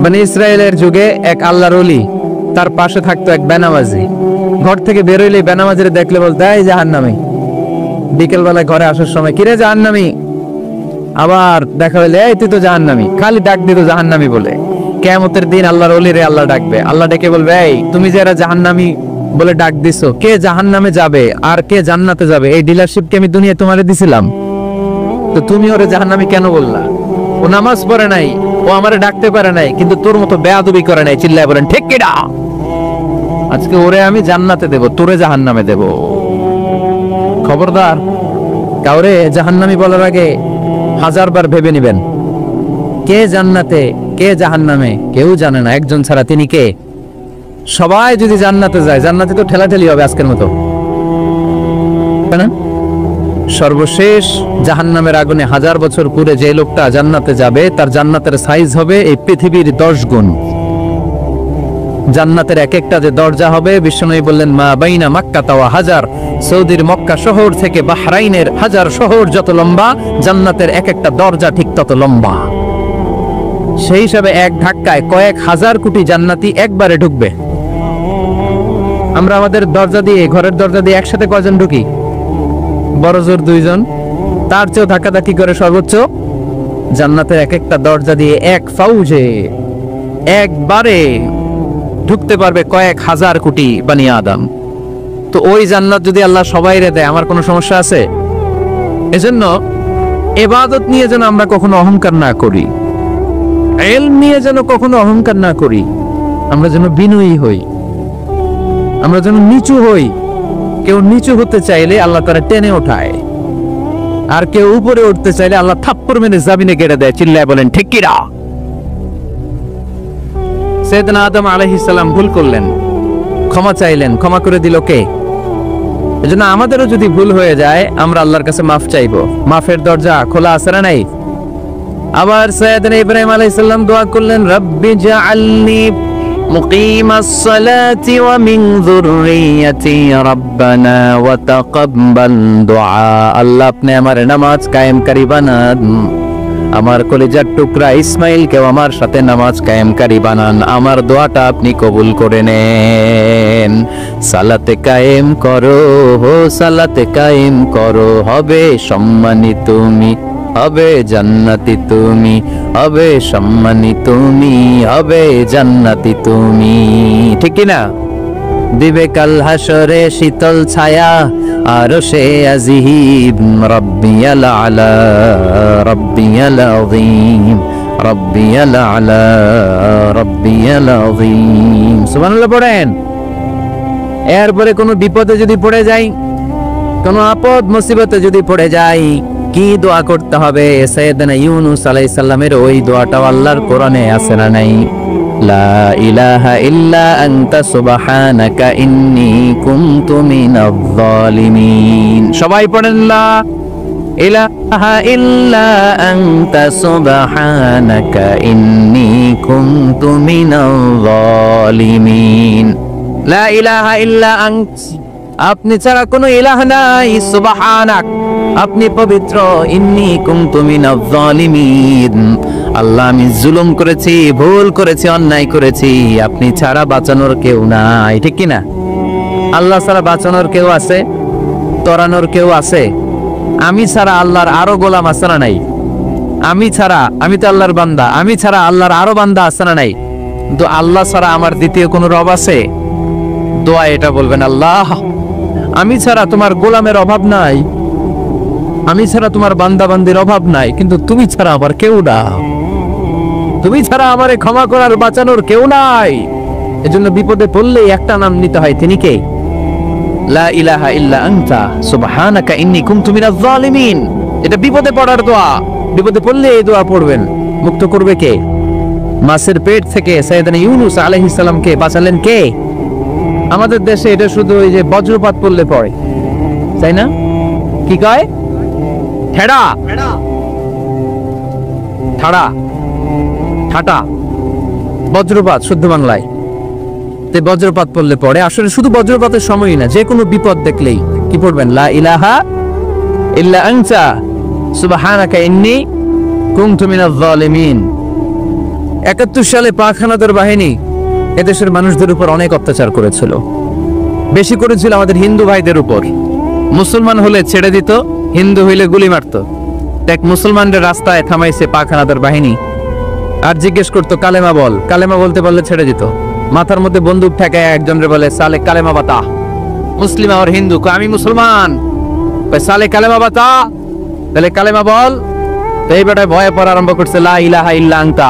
বনি ইসরায়েলের যুগে এক আল্লাহর ওলি, তার পাশে থাকতো এক বেনামাজি। ঘর থেকে বেরোইলে বেনামাজির দেখলে বলতো এই জাহান্নামী। বিকেল বেলায় ঘরে আসার সময় কিরে জাহান্নামী, আবার দেখা হইলে এই তুই তো জাহান্নামী, খালি ডাক দিত জাহান্নামী বলে। কিয়ামতের দিন আল্লাহর ওলি রে আল্লাহ ডাকবে, আল্লাহ ডেকে বলবে এই তুমি যারা জাহান্নামী বলে ডাক দিছো, কে জাহান্নামে যাবে আর কে জান্নাতে যাবে এই ডিলারশিপ কি আমি দুনিয়ায় তোমারে দিছিলাম? তো তুমি ওরে জাহান্নামী কেন বললা? ও নামাজ পড়ে নাই, ও আমারে ডাকতে পারে নাই, কিন্তু তোর মতো বেয়াদবি করে নাই। চিল্লায় বলেন ঠিক কিনা? আজকে ওরে আমি জান্নাতে দেব, তোরে জাহান্নামে দেব। খবরদার, কাউরে জাহান্নামী বলার আগে 1000 বার ভেবে নেবেন। কে জান্নাতে কে জাহান্নামে কেউ জানে না, একজন ছাড়া, তিনি কে? সবাই যদি জান্নাতে যায়, জান্নাতে তো ঠেলাঠেলি হবে আজকের মতো, তাই না? সর্বশেষ জাহান্নামের আগুনে 1000 বছর পুরে যে লোকটা জান্নাতে যাবে, তার জান্নাতের সাইজ হবে এই পৃথিবীর 10 গুণ। জান্নাতের এক একটা যে দরজা হবে, বিশ্বনবী বললেন মা বাইনা মক্কা ওয়া হাজার, সৌদির মক্কা শহর থেকে বাহরাইনের হাজার শহর যত লম্বা, জান্নাতের এক একটা দরজা ঠিক তত লম্বা। সেই হিসাবে এক ধাক্কায় কয়েক হাজার কোটি জান্নাতি একবারে ঢুকবে। আমরা আমাদের দরজা দিয়ে, ঘরের দরজা দিয়ে একসাথে কয়জন ঢুকি? বড় জোর 2 জন, তার চেয়েও ধাক্কাধাক্কি করে সর্বোচ্চ জান্নাতের এক একটা দরজা দিয়ে এক ফাউজে একবারে ঢুকতে পারবে কয়েক হাজার কোটি বানি আদম। তো ওই জান্নাত যদি আল্লাহ সবাইরে দেয়, আমার কোনো সমস্যা আছে? এজন্য ইবাদত নিয়ে যেন আমরা কখনো অহংকার না করি, ইলম নিয়ে যেন কখনো অহংকার না করি। আমরা যেন বিনয়ী হই, আমরা যেন নিচু হই। কেউ নিচু হতে চাইলে আল্লাহ তারা টেনে ওঠায়, আর কেউ উপরে উঠতে চাইলে আল্লাহ থাপ্পড় মেরে জামিনে গেড়ে দেয়। চিল্লায় বলেন ঠিক কিনা? সাইয়েদনা আদম আলাইহিস সালাম ভুল করলেন, ক্ষমা চাইলেন, ক্ষমা করে দিল কে? এজন্য আমাদেরও যদি ভুল হয়ে যায়, আমরা আল্লাহর কাছে মাফ চাইবো। মাফের দরজা খোলা আছে না নাই? আবার সাইয়েদনা ইব্রাহিম আলাইহিস সালাম দোয়া করলেন, রব্বি জাআলনি মুকিমাস সালাতি ওয়া মিন যুররিয়াতি রাব্বানা ওয়া তাকাব্বাল দুআ। আল্লাহ আপনি আমার নামাজ কায়েমকারী বানান, আমার কলিজার টুকরা ইসমাইলকেও আমার সাথে নামাজ কায়েমকারী বানান, আমার দোয়াটা আপনি কবুল করে নেন। সালাতে কায়েম করো, সালাতে কায়েম করো, হবে সম্মানী তুমি, হবে জান্নাতি তুমি, হবে সম্মানী তুমি, হবে জান্নাতি তুমি। ঠিক কি না? দিবে কাল হাসরে শীতল ছায়া, আরশে আজিম, রব্বিয়াল আলা, রব্বিয়াল আযীম, রব্বিয়াল আলা, রব্বিয়াল আযীম। সুবহানাল্লাহ পড়েন। এরপরে কোনো বিপদে যদি পড়ে যাই, কোনো আপদ মুসিবতে যদি পড়ে যাই, কি দোয়া করতে হবে? সাইয়েদনা ইউনূস আলাইহিস সালামের ওই দোয়াটাও আল্লাহর কোরআনে আছে না নাই? লা ইলাহা ইল্লা আনতা সুবহানাকা ইন্নী কুনতু মিনাজ জালিমিন। সবাই পড়েন লা ইলাহা ইল্লা আনতা সুবহানাকা ইন্নী কুনতু মিনাজ জালিমিন। লা ইলাহা ইল্লা আন্ত, আপনি ছাড়া কোনো ইলাহ নাই, সুবহানাক, আপনি পবিত্র, ইন্নী কুনতু মিনাজ জালিমিন, আল্লাহ আমি জুলুম করেছি, ভুল করেছি, অন্যায় করেছি, আপনি ছাড়া বাঁচানোর কেউ নাই। ঠিক কি না? আল্লাহ ছাড়া বাঁচানোর কেউ আছে? তরানোর কেউ আছে? আমি ছাড়া আল্লাহর আরো গোলাম আছে না নাই? আমি ছাড়া, আমি তো আল্লাহর বান্দা, আমি ছাড়া আল্লাহর আরো বান্দা আছে না নাই? তো আল্লাহ ছাড়া আমার দ্বিতীয় কোনো রব আছে? দোয়া এটা বলবেন, আল্লাহ আমি ছাড়া তোমার গোলামের অভাব নাই, আমি ছাড়া তোমার বান্দা বান্দির অভাব নাই, কিন্তু তুমি ছাড়া আমার কেউ না, তুমি ছাড়া আমারে ক্ষমা করার বাঁচানোর কেউ নাই। এজন্য বিপদে পড়লেই একটা নাম নিতে হয়, তিনি কে? লা ইলাহা ইল্লা আনতা সুবহানাকা ইন্নী কুনতু মিনাজ জালিমিন। এটা বিপদে পড়ার দোয়া, বিপদে পড়লে এই দোয়া পড়বেন। মুক্ত করবে কে? মাছের পেট থেকে সাইয়েদনা ইউনূস আলাইহিস সালামকে বাঁচালেন কে? আমাদের দেশে এটা শুধু ওই যে বজ্রপাত পড়লে পড়ে, তাই না? কি কয়? ঠেড়া, ঠাড়া, ঠাটা, বজ্রপাত শুদ্ধ বাংলায়। বজ্রপাত পড়লে পড়ে, আসলে শুধু বজ্রপাতের সময়ই না, যে কোনো বিপদ দেখলেই কি পড়বেন? লা ইলাহা ইল্লা আনতা সুবহানাকা ইন্নী কুনতু মিনাজ জালিমিন। 71 সালে পাক হানাদার বাহিনী এদেশের মানুষদের উপর অনেক অত্যাচার করেছিল, বেশি করেছিল আমাদের হিন্দু ভাইদের উপর। মুসলমান হলে ছেড়ে দিত, হিন্দু হইলে গুলি মারত। এক মুসলমানদের রাস্তায় থামাইছে পাক হানাদার বাহিনী, আর জিজ্ঞেস করতো কালেমা বল, কালেমা বলতে পারলে ছেড়ে দিত। মাথার মধ্যে বন্দুক ঠেকায় একজনের বলে সালে কালেমা বাতা, মুসলিম আর হিন্দু, আমি মুসলমান, সালে কালেমা বাতা, তাহলে কালেমা বল। তো এই বেটায় ভয়ে পড়া আরম্ভ করছে, লা ইলাহা ইল্লা আনতা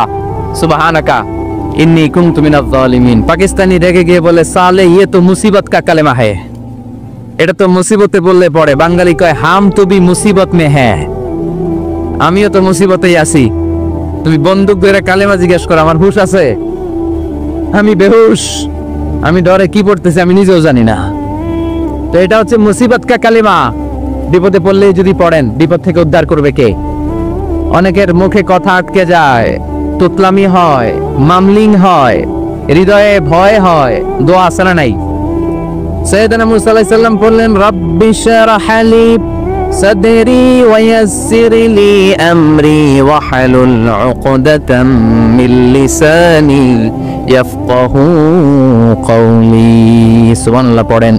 সুবহানাকা ইন্নী কুনতু মিনাজ জালিমিন। পাকিস্তানি রেগে গিয়ে বলে সালে ইয়ে তো মুসিবত কা কালেমা হ্যায়, এটা তো মুসিবতে বললে পড়ে। বাঙালি কয় হাম তো ভি মুসিবত মে হ্যায়, আমিও তো মুসিবতেই আছি। তুমি বন্দুক ধরে কালেমা জিজ্ঞেস করো, আমার হুশ আছে? আমি বেহুশ, আমি ডরে কি পড়তেছি আমি নিজেও জানি না। তো এটা হচ্ছে মুসিবত কা কালেমা। বিপদে পড়লে যদি পড়েন, বিপদ থেকে উদ্ধার করবে কে? অনেকের মুখে কথা আটকে যায়, তুতলামি হয়, মামলিং হয়, হৃদয়ে ভয় হয়, দোয়া আছে না নাই? সাইয়েদনা মুসা আলাইহিস সালাম বললেন, রাব্বি শরহ লি সাদরি ওয়া ইয়াসসির লি আমরি ওয়া হালুল উকদাতাম মিন লিসানি ইয়াফকাহু কওলি। সুবহানাল্লাহ পড়েন।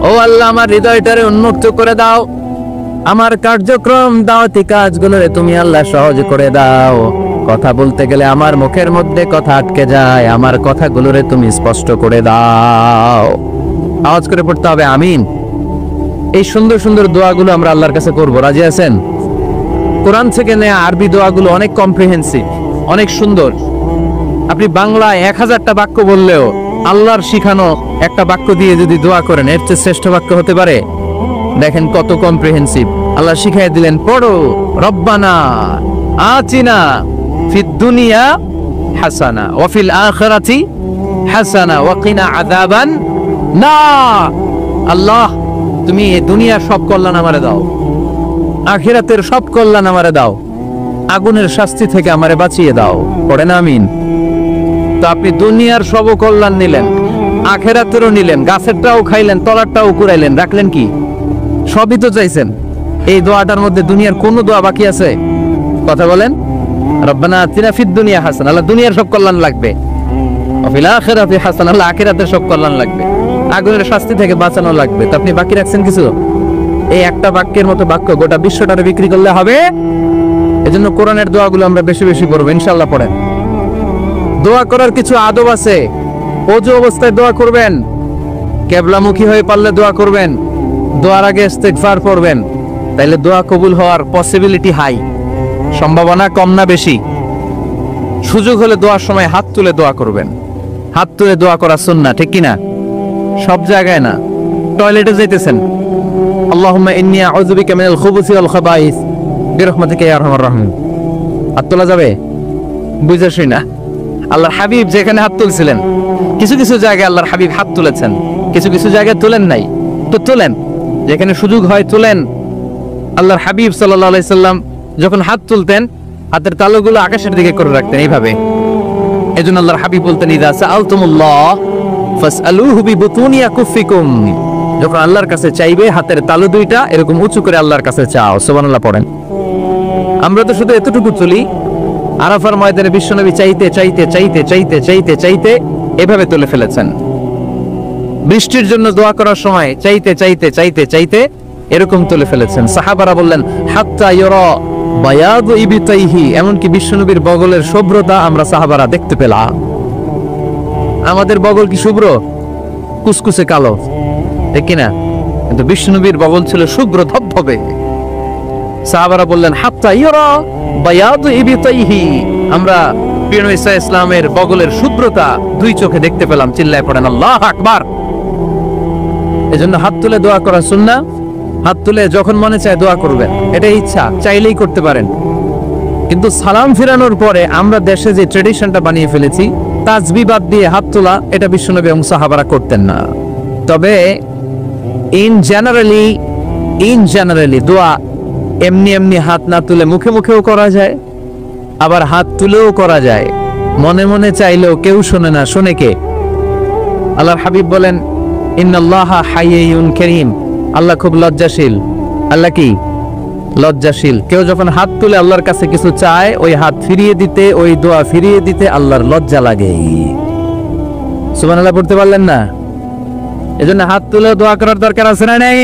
ও আল্লাহ, আমার হৃদয়টারে উন্মুক্ত করে দাও, আমার কার্যক্রম দাওয়াতি কাজগুলোরে তুমি আল্লাহ সহজ করে দাও। কথা বলতে গেলে আমার মুখের মধ্যে কথা আটকে যায়, আমার কথাগুলোরে তুমি স্পষ্ট করে দাও। আওয়াজ করে পড়তে হবে আমিন। এই সুন্দর সুন্দর দোয়াগুলো আমরা আল্লাহর কাছে করব, রাজি আছেন? কোরআন থেকে নেয়া আরবি দোয়াগুলো অনেক কম্প্রিহেন্সিভ, অনেক সুন্দর। আপনি বাংলায় 1000টা বাক্য বললেও আল্লাহর শিখানো একটা বাক্য দিয়ে যদি দোয়া করেন, এর চেয়ে শ্রেষ্ঠ বাক্য হতে পারে? দেখেন কত কম্প্রিহেন্সিভ। আল্লাহ শিখাই দিলেন, পড়ো রব্বানা আতিনা ফিদ দুনিয়া হাসানা ওয়া ফিল আখিরাতি হাসানা ওয়া কিনা আযাবান নার। আল্লাহ, তুমি এই দুনিয়ার সব কল্যাণ আমারে দাও, আখিরাতের সব কল্যাণ আমারে দাও, আগুনের শাস্তি থেকে আমারে বাঁচিয়ে দাও। পড়েন আমিন। তো আপনি দুনিয়ার সব কল্যাণ নিলেন, আখিরাতেরও নিলেন, গাছেরটাও খাইলেন, তলারটাও কুড়াইলেন, রাখলেন কি? সবই তো চাইছেন। এই দোয়াটার মধ্যে দুনিয়ার কোন দোয়া বাকি আছে? কথা বলেন। রব্বানা আতিনা ফিদ দুনিয়া হাসানা, আল্লাহ দুনিয়ার সব কল্যাণ লাগবে। ওয়া ফিল আখিরাতি হাসানা, আল্লাহ আখিরাতের সব কল্যাণ লাগবে, আগুনের শাস্তি থেকে বাঁচানো লাগবে। তো আপনি বাকি রাখছেন কিছু? এই একটা বাক্যের মতো বাক্য গোটা বিশ্বটারে বিক্রি করলে হবে। এজন্য কোরআনের দোয়াগুলো আমরা বেশি বেশি পড়ব, ইনশাআল্লাহ। পড়েন। দোয়া করার কিছু আদব আছে। ওযু অবস্থায় দোয়া করবেন, কিবলামুখী হয়ে পারলে দোয়া করবেন, দোয়ার আগে ইস্তিগফার পড়বেন, তাইলে দোয়া কবুল হওয়ার পসিবিলিটি হাই, সম্ভাবনা কম না বেশি? সুযোগ হলে দোয়ার সময় হাত তুলে দোয়া করবেন। হাত তুলে দোয়া করা সুন্নাহ, ঠিক কি না? সব জায়গায় না। টয়লেটে যাইতেছেন, আল্লাহুম্মা ইন্নী আউযু বিকা মিনাল খুবুসি ওয়াল খাবাইস বিরহমাতিকা ইয়া আরহামার রাহিম। হাত তোলা যাবে? বুঝাসই না। আল্লাহর হাবিব যেখানে হাত তুলছিলেন, কিছু কিছু জায়গায় আল্লাহর হাবিব হাত তুলেছেন, কিছু কিছু জায়গায় তুলেন নাই। তো তুলেন, যেখানে সুযোগ হয় তুলেন। আল্লাহর হাবিব সাল্লাল্লাহু আলাইহি সাল্লাম যখন হাত তুলতেন, হাতের তালুগুলো আকাশের দিকে করে রাখতেন এইভাবে। এজন্য আল্লাহর হাবিব বলতেন, ইযা সাআলতুমুল্লাহ ফাসআলুহু বিবুতুনি আকুফিকুম। যখন আল্লাহর কাছে চাইবে, হাতের তালু দুইটা এরকম উঁচু করে আল্লাহর কাছে চাও। সুবহানাল্লাহ পড়েন। আমরা তো শুধু এতটুকু তুলি। আরাফার ময়দানে বিশ্বনবী চাইতে চাইতে চাইতে চাইতে চাইতে চাইতে এভাবে তুলে ফেলেছেন। বৃষ্টির জন্য দোয়া করার সময় চাইতে চাইতে চাইতে চাইতে এরকম তুলে ফেলেছেন। সাহাবারা বললেন, হাত্তা ইউরা বায়াদু ইবতাইহি, এমনকি বিশ্বনবীর বগলের শুভ্রতা আমরা সাহাবারা দেখতে পেলাম। আমাদের বগল কি শুভ্র? কুসকুসে কালো, ঠিক কিনা? কিন্তু বিশ্বনবীর বগল ছিল শুভ্র ধবধবে। সাহাবারা বললেন, হাত্তা ইউরা বায়াদু ইবতাইহি, আমরা প্রিয় নবী সাল্লাল্লাহু আলাইহি ওয়াসাল্লামের বগলের শুভ্রতা দুই চোখে দেখতে পেলাম। চিল্লায় পড়েন আল্লাহু আকবার। এজন্য হাত তুলে দোয়া করা সুন্নাহ। হাত তুলে যখন মনে চায় দোয়া করবেন, এটা ইচ্ছা, চাইলেই করতে পারেন। কিন্তু সালাম ফিরানোর পরে আমরা দেশে যে ট্রেডিশনটা বানিয়ে ফেলেছি, তাসবিহ বাদ দিয়ে হাত তোলা, এটা বিশ্বনবী এবং সাহাবারা করতেন না। তবে ইন জেনারেলি দোয়া এমনি এমনি হাত না তুলে মুখে মুখেও করা যায়, আবার হাত তুলেও করা যায়। মনে মনে চাইলেও কেউ শোনে না, শোনে কে? আল্লাহর হাবিব বলেন, ইন্নাল্লাহা হাইয়ুন কারীম, আল্লাহ খুব লজ্জাশীল। আল্লাহ কি? লজ্জাশীল। কেউ যখন হাত তুলে আল্লাহর কাছে কিছু চায়, ওই হাত ফিরিয়ে দিতে, ওই দোয়া ফিরিয়ে দিতে আল্লাহর লজ্জা লাগে। সুবহানাল্লাহ পড়তে পারলেন না? এজন্য হাত তুলে দোয়া করার দরকার আছে না নেই?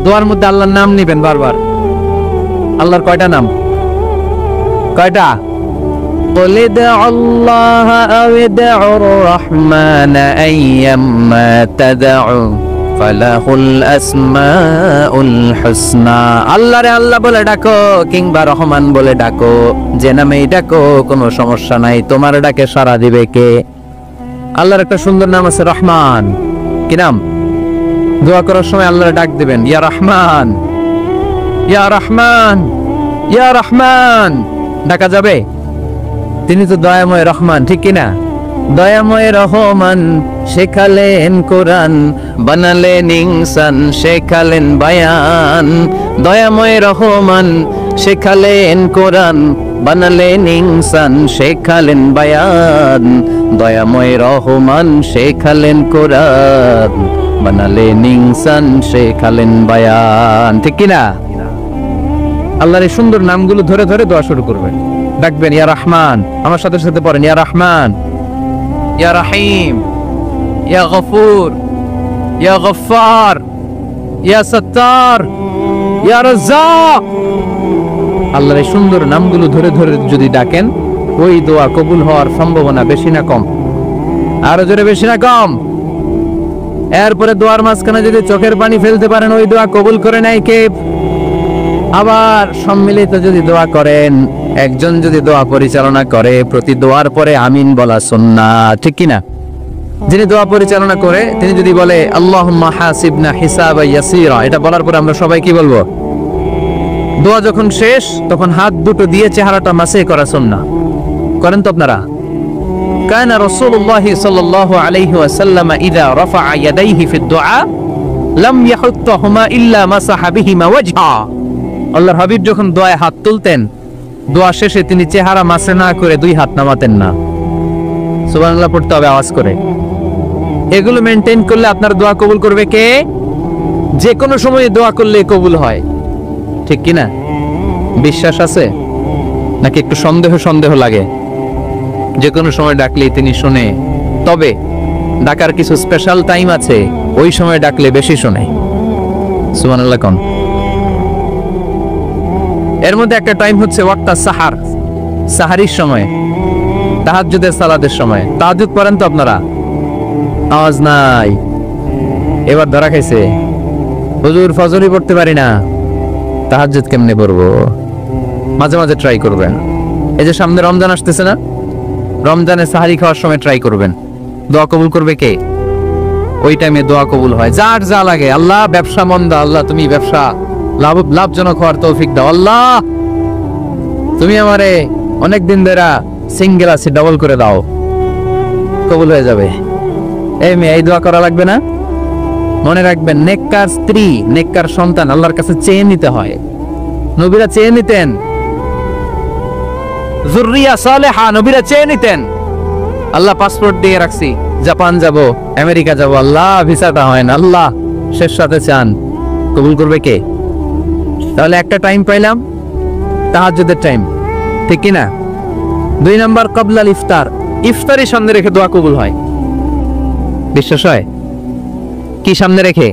দোয়ার মধ্যে আল্লাহর নাম নিবেন বারবার। আল্লাহর কয়টা নাম? কয়টা? قل ادعوا الله أو ادعوا الرحمن أيما تدعوا فله الأسماء الحسنى। আল্লাহ রে আল্লাহ বলে ডাকো কিংবা রহমান বলে ডাকো, যে নামেই ডাকো কোনো সমস্যা নাই, তোমার ডাকে সাড়া দিবে কে? আল্লাহর একটা সুন্দর নাম আছে রহমান। কি নাম? দোয়া করার সময় আল্লাহর ডাক দিবেন, ইয়া রহমান, ইয়া রহমান, ইয়া রহমান। ডাকা যাবে? তিনি তো দয়াময় রহমান, ঠিক কিনা? দয়াময় রহমান শেখালেন কোরআন, বানালেন ইনসান, শেখালেন বায়ান। দয়াময় রহমান শেখালেন কোরআন, বানালেন ইনসান, শেখালেন বায়ান। দয়াময় রহমান শেখালেন কোরআন, বানালেন ইনসান, শেখালেন বায়ান। ঠিক কিনা? আল্লাহর এই সুন্দর নামগুলো ধরে ধরে দোয়া শুরু করবেন, ডাকবেন ইয়া রহমান। আমার সাথে সাথে পড়েন ইয়া রহমান, ইয়া রহিম, ইয়া গফুর, ইয়া গফফার, ইয়া সত্তার, ইয়া রাজ্জাক। আল্লাহর এই সুন্দর নামগুলো ধরে ধরে যদি ডাকেন, ওই দোয়া কবুল হওয়ার সম্ভাবনা বেশি না কম? আরো জোরে, বেশি না কম? এরপরে দোয়ার মাঝখানে যদি চোখের পানি ফেলতে পারেন, ওই দোয়া কবুল করে নেয় কে? আবার সম্মিলিত যদি দোয়া করেন, একজন যদি দোয়া পরিচালনা করে, প্রতি দোয়ার পরে আমিন বলা সুন্নাত, ঠিক কিনা? যিনি দোয়া পরিচালনা করে তিনি যদি বলে আল্লাহুম্মা হাসিবনা হিসাবান ইয়াসীরা, এটা বলার পরে আমরা সবাই কি বলবো? দোয়া যখন শেষ তখন হাত দুটো দিয়ে চেহারাটা মাসে করা সুন্নাহ। করেন তো আপনারা? কানা রাসূলুল্লাহ সাল্লাল্লাহু আলাইহি ওয়াসাল্লাম ইযা রাফা'a ইয়াদাইহি ফিদ দুআ লাম ইয়াহুত্তুহুমা ইল্লা মাসাহা বিহিমা ওয়াজহা। আল্লাহর হাবিব যখন দোয়ায় হাত তুলতেন, দোয়া শেষে তিনি চেহারা মাসে না করে দুই হাত নামাতেন না। সুবহানাল্লাহ পড়তে হবে আওয়াজ করে। এগুলো মেনটেন করলে আপনার দোয়া কবুল করবে কে? যে কোনো সময়ে দোয়া করলে কবুল হয়, ঠিক কিনা? বিশ্বাস আছে নাকি একটু সন্দেহ সন্দেহ লাগে? যে কোনো সময় ডাকলেই তিনি শুনে, তবে ডাকার কিছু স্পেশাল টাইম আছে, ওই সময় ডাকলে বেশি শুনে। সুবহানাল্লাহ কোন? এর মধ্যে একটা টাইম হচ্ছে ওয়াক্তা সাহার, সাহারির সময়, তাহাজ্জুদের সালাতের সময়। তাহাজ্জুদ পড়েন তো আপনারা? আওয়াজ নাই, এবার ধরা খাইছে। হুজুর ফজরই পড়তে পারি না, তাহাজ্জুদ কেমনে পড়বো? মাঝে মাঝে ট্রাই করবেন। এই যে সামনে রমজান আসতেছে না, রমজানে সাহারি খাওয়ার সময় ট্রাই করবেন। দোয়া কবুল করবে কে? ওই টাইমে দোয়া কবুল হয়। যার যা লাগে, আল্লাহ ব্যবসা মন্দা, আল্লাহ তুমি ব্যবসা লাভজনক হওয়ার তৌফিক দাও, আল্লাহ তুমি আমারে অনেকদিন ধরে সিঙ্গেল আছি, ডাবল করে দাও, কবুল হয়ে যাবে। এই মেয়ে, এই দোয়া করা লাগবে না? মনে রাখবেন, নেককার স্ত্রী, নেককার সন্তান আল্লাহর কাছে চেয়ে নিতে হয়। নবীরা চেয়ে নিতেন, যুররিয়া সালেহা নবীরা চেয়ে নিতেন। আল্লাহ পাসপোর্ট দিয়ে রাখছি, জাপান যাব, আমেরিকা যাব, আল্লাহ ভিসাটা হয় না, আল্লাহ শেষ সাথে চান, কবুল করবে কে? তাহলে একটা টাইম পাইলাম, তাহাজ্জুদের টাইম, ঠিক কিনা? 2 নাম্বার ক্বাবলাল ইফতার, ইফতারি সামনে রেখে দোয়া কবুল হয়। বিশ্বাস হয়? কি সামনে রেখে?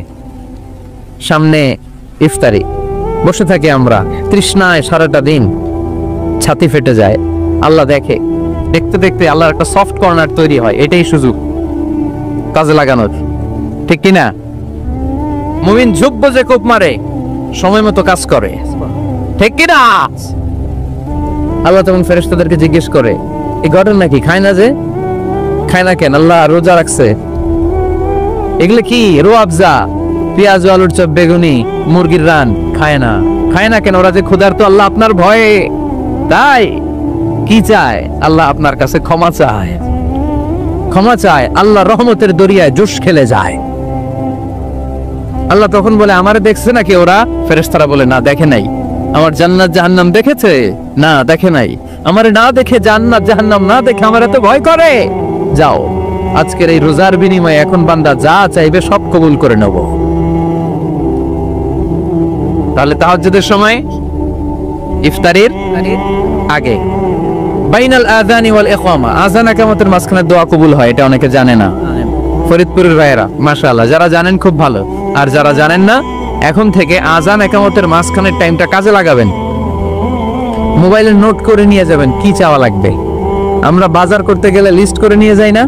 সামনে ইফতারি। বসে থাকি আমরা তৃষ্ণায় সারাটা দিন, ছাতি ফেটে যায়, আল্লাহ দেখে। দেখতে দেখতে আল্লাহর একটা সফট কর্নার তৈরি হয়। এটাই সুযোগ কাজে লাগানোর, ঠিক কিনা? মুমিন ঝুঁকবো যে কোপ মারে, সময় মতো কাজ করে, ঠিক কিনা? আল্লাহ তখন ফেরেশতাদেরকে জিজ্ঞেস করে, এই ঘটনা নাকি? খায় না যে? খায় না কেন? আল্লাহ রোজা রাখছে। এগুলো কি? রোয়াবজা, পেঁয়াজ, আলুর চপ, বেগুনি, মুরগির রান, খায় না। খায় না কেন? ওরা যে ক্ষুধার্ত, আল্লাহ আপনার ভয়ে। তাই কি চায়? আল্লাহ আপনার কাছে ক্ষমা চায়, ক্ষমা চায়। আল্লাহ রহমতের দরিয়ায় জোশ খেলে যায়। আল্লাহ তখন বলে, আমারে দেখছে নাকি ওরা? ফেরেশতারা বলে, না দেখে নাই। আমার জান্নাত জাহান্নাম দেখেছে? না দেখে নাই। আমারে না দেখে, জান্নাত জাহান্নাম না দেখে আমার এত ভয় করে? যাও, আজকের এই রোজার বিনিময়ে এখন বান্দা যা চাইবে সব কবুল করে নেব। তাহলে তাহাজ্জুদের সময় ইফতারির আগে, বাইনাল আযানি ওয়াল ইকামা, আযান ইকামতের মাঝখানে দোয়া কবুল হয়, এটা অনেকে জানে না। ফরিদপুরের ভাইয়েরা মাশাআল্লাহ, যারা জানেন খুব ভালো, আর যারা জানেন না এখন থেকে আযান ইকামতের মাঝখানের টাইমটা কাজে লাগাবেন। মোবাইলে নোট করে নিয়ে যাবেন কি চাওয়া লাগবে। আমরা বাজার করতে গেলে লিস্ট করে নিয়ে যাই না?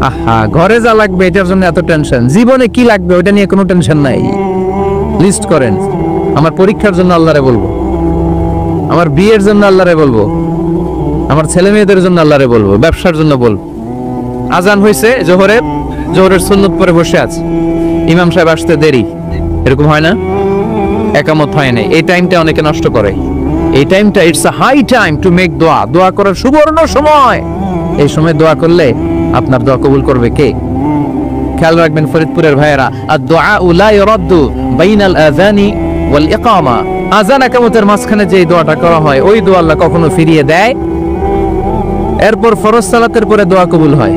আহা, ঘরে যা লাগবে এটার জন্য এত টেনশন, জীবনে কি লাগবে ওটা নিয়ে কোনো টেনশন নাই। লিস্ট করেন, আমার পরীক্ষার জন্য আল্লাহরে বলবো, আমার বিয়ের জন্য আল্লাহরে বলবো, আমার ছেলে মেয়েদের জন্য আল্লাহরে বলবো, ব্যবসার জন্য বলবো। আজান হয়েছে জোহরের সুন্নত পরে বসে আছে, ইমাম সাহেব আসতে দেরি, এরকম হয় না? একামত হয় না, এই টাইমটা অনেকে নষ্ট করে। এই টাইমটা it's a high time to make দোয়া, দোয়া করার সুবর্ণ সময়। এই সময় দোয়া করলে আপনার দোয়া কবুল করবে কে? খেয়াল রাখবেন ফরিদপুরের ভাইয়েরা, আদ-দুআউ লা ইরাদ্দু বাইনাল আযানি ওয়াল ইকামা, আযান ইকামতের মাঝখানে যে দোয়াটা করা হয় ওই দোয়া আল্লাহ কখনো ফিরিয়ে দেয়। এরপর ফরজ সালাতের পরে দোয়া কবুল হয়,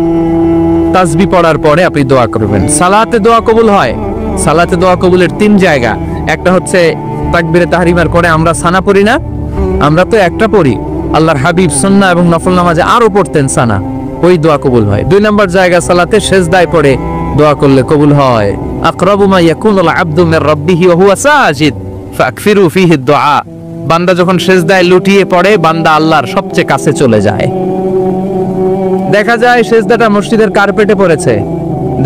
তাসবিহ পড়ার পরে আপনি দোয়া করবেন। সালাতে দোয়া কবুল হয়, সালাতে দোয়া কবুলের 3 জায়গা। একটা হচ্ছে তাকবীরে তাহরিমার পরে আমরা সানা পড়ি না, আমরা তো একটা পড়ি, আল্লাহর হাবিব সুন্নাহ এবং নফল নামাজে আরো পড়তেন সানা, ওই দোয়া কবুল হয়। 2 নম্বর জায়গা সালাতে সেজদায় পড়ে দোয়া করলে কবুল হয়। আকরাবু মা ইয়াকুনুল আবদু মির রাব্বিহি ওয়া হুয়া সাজিদ ফাকফিরু ফিহি দুআ, বান্দা যখন সেজদায় লুটিয়ে পড়ে বান্দা আল্লাহর সবচেয়ে কাছে চলে যায়। দেখা যায় সেজদাটা মসজিদের কার্পেটে পড়েছে,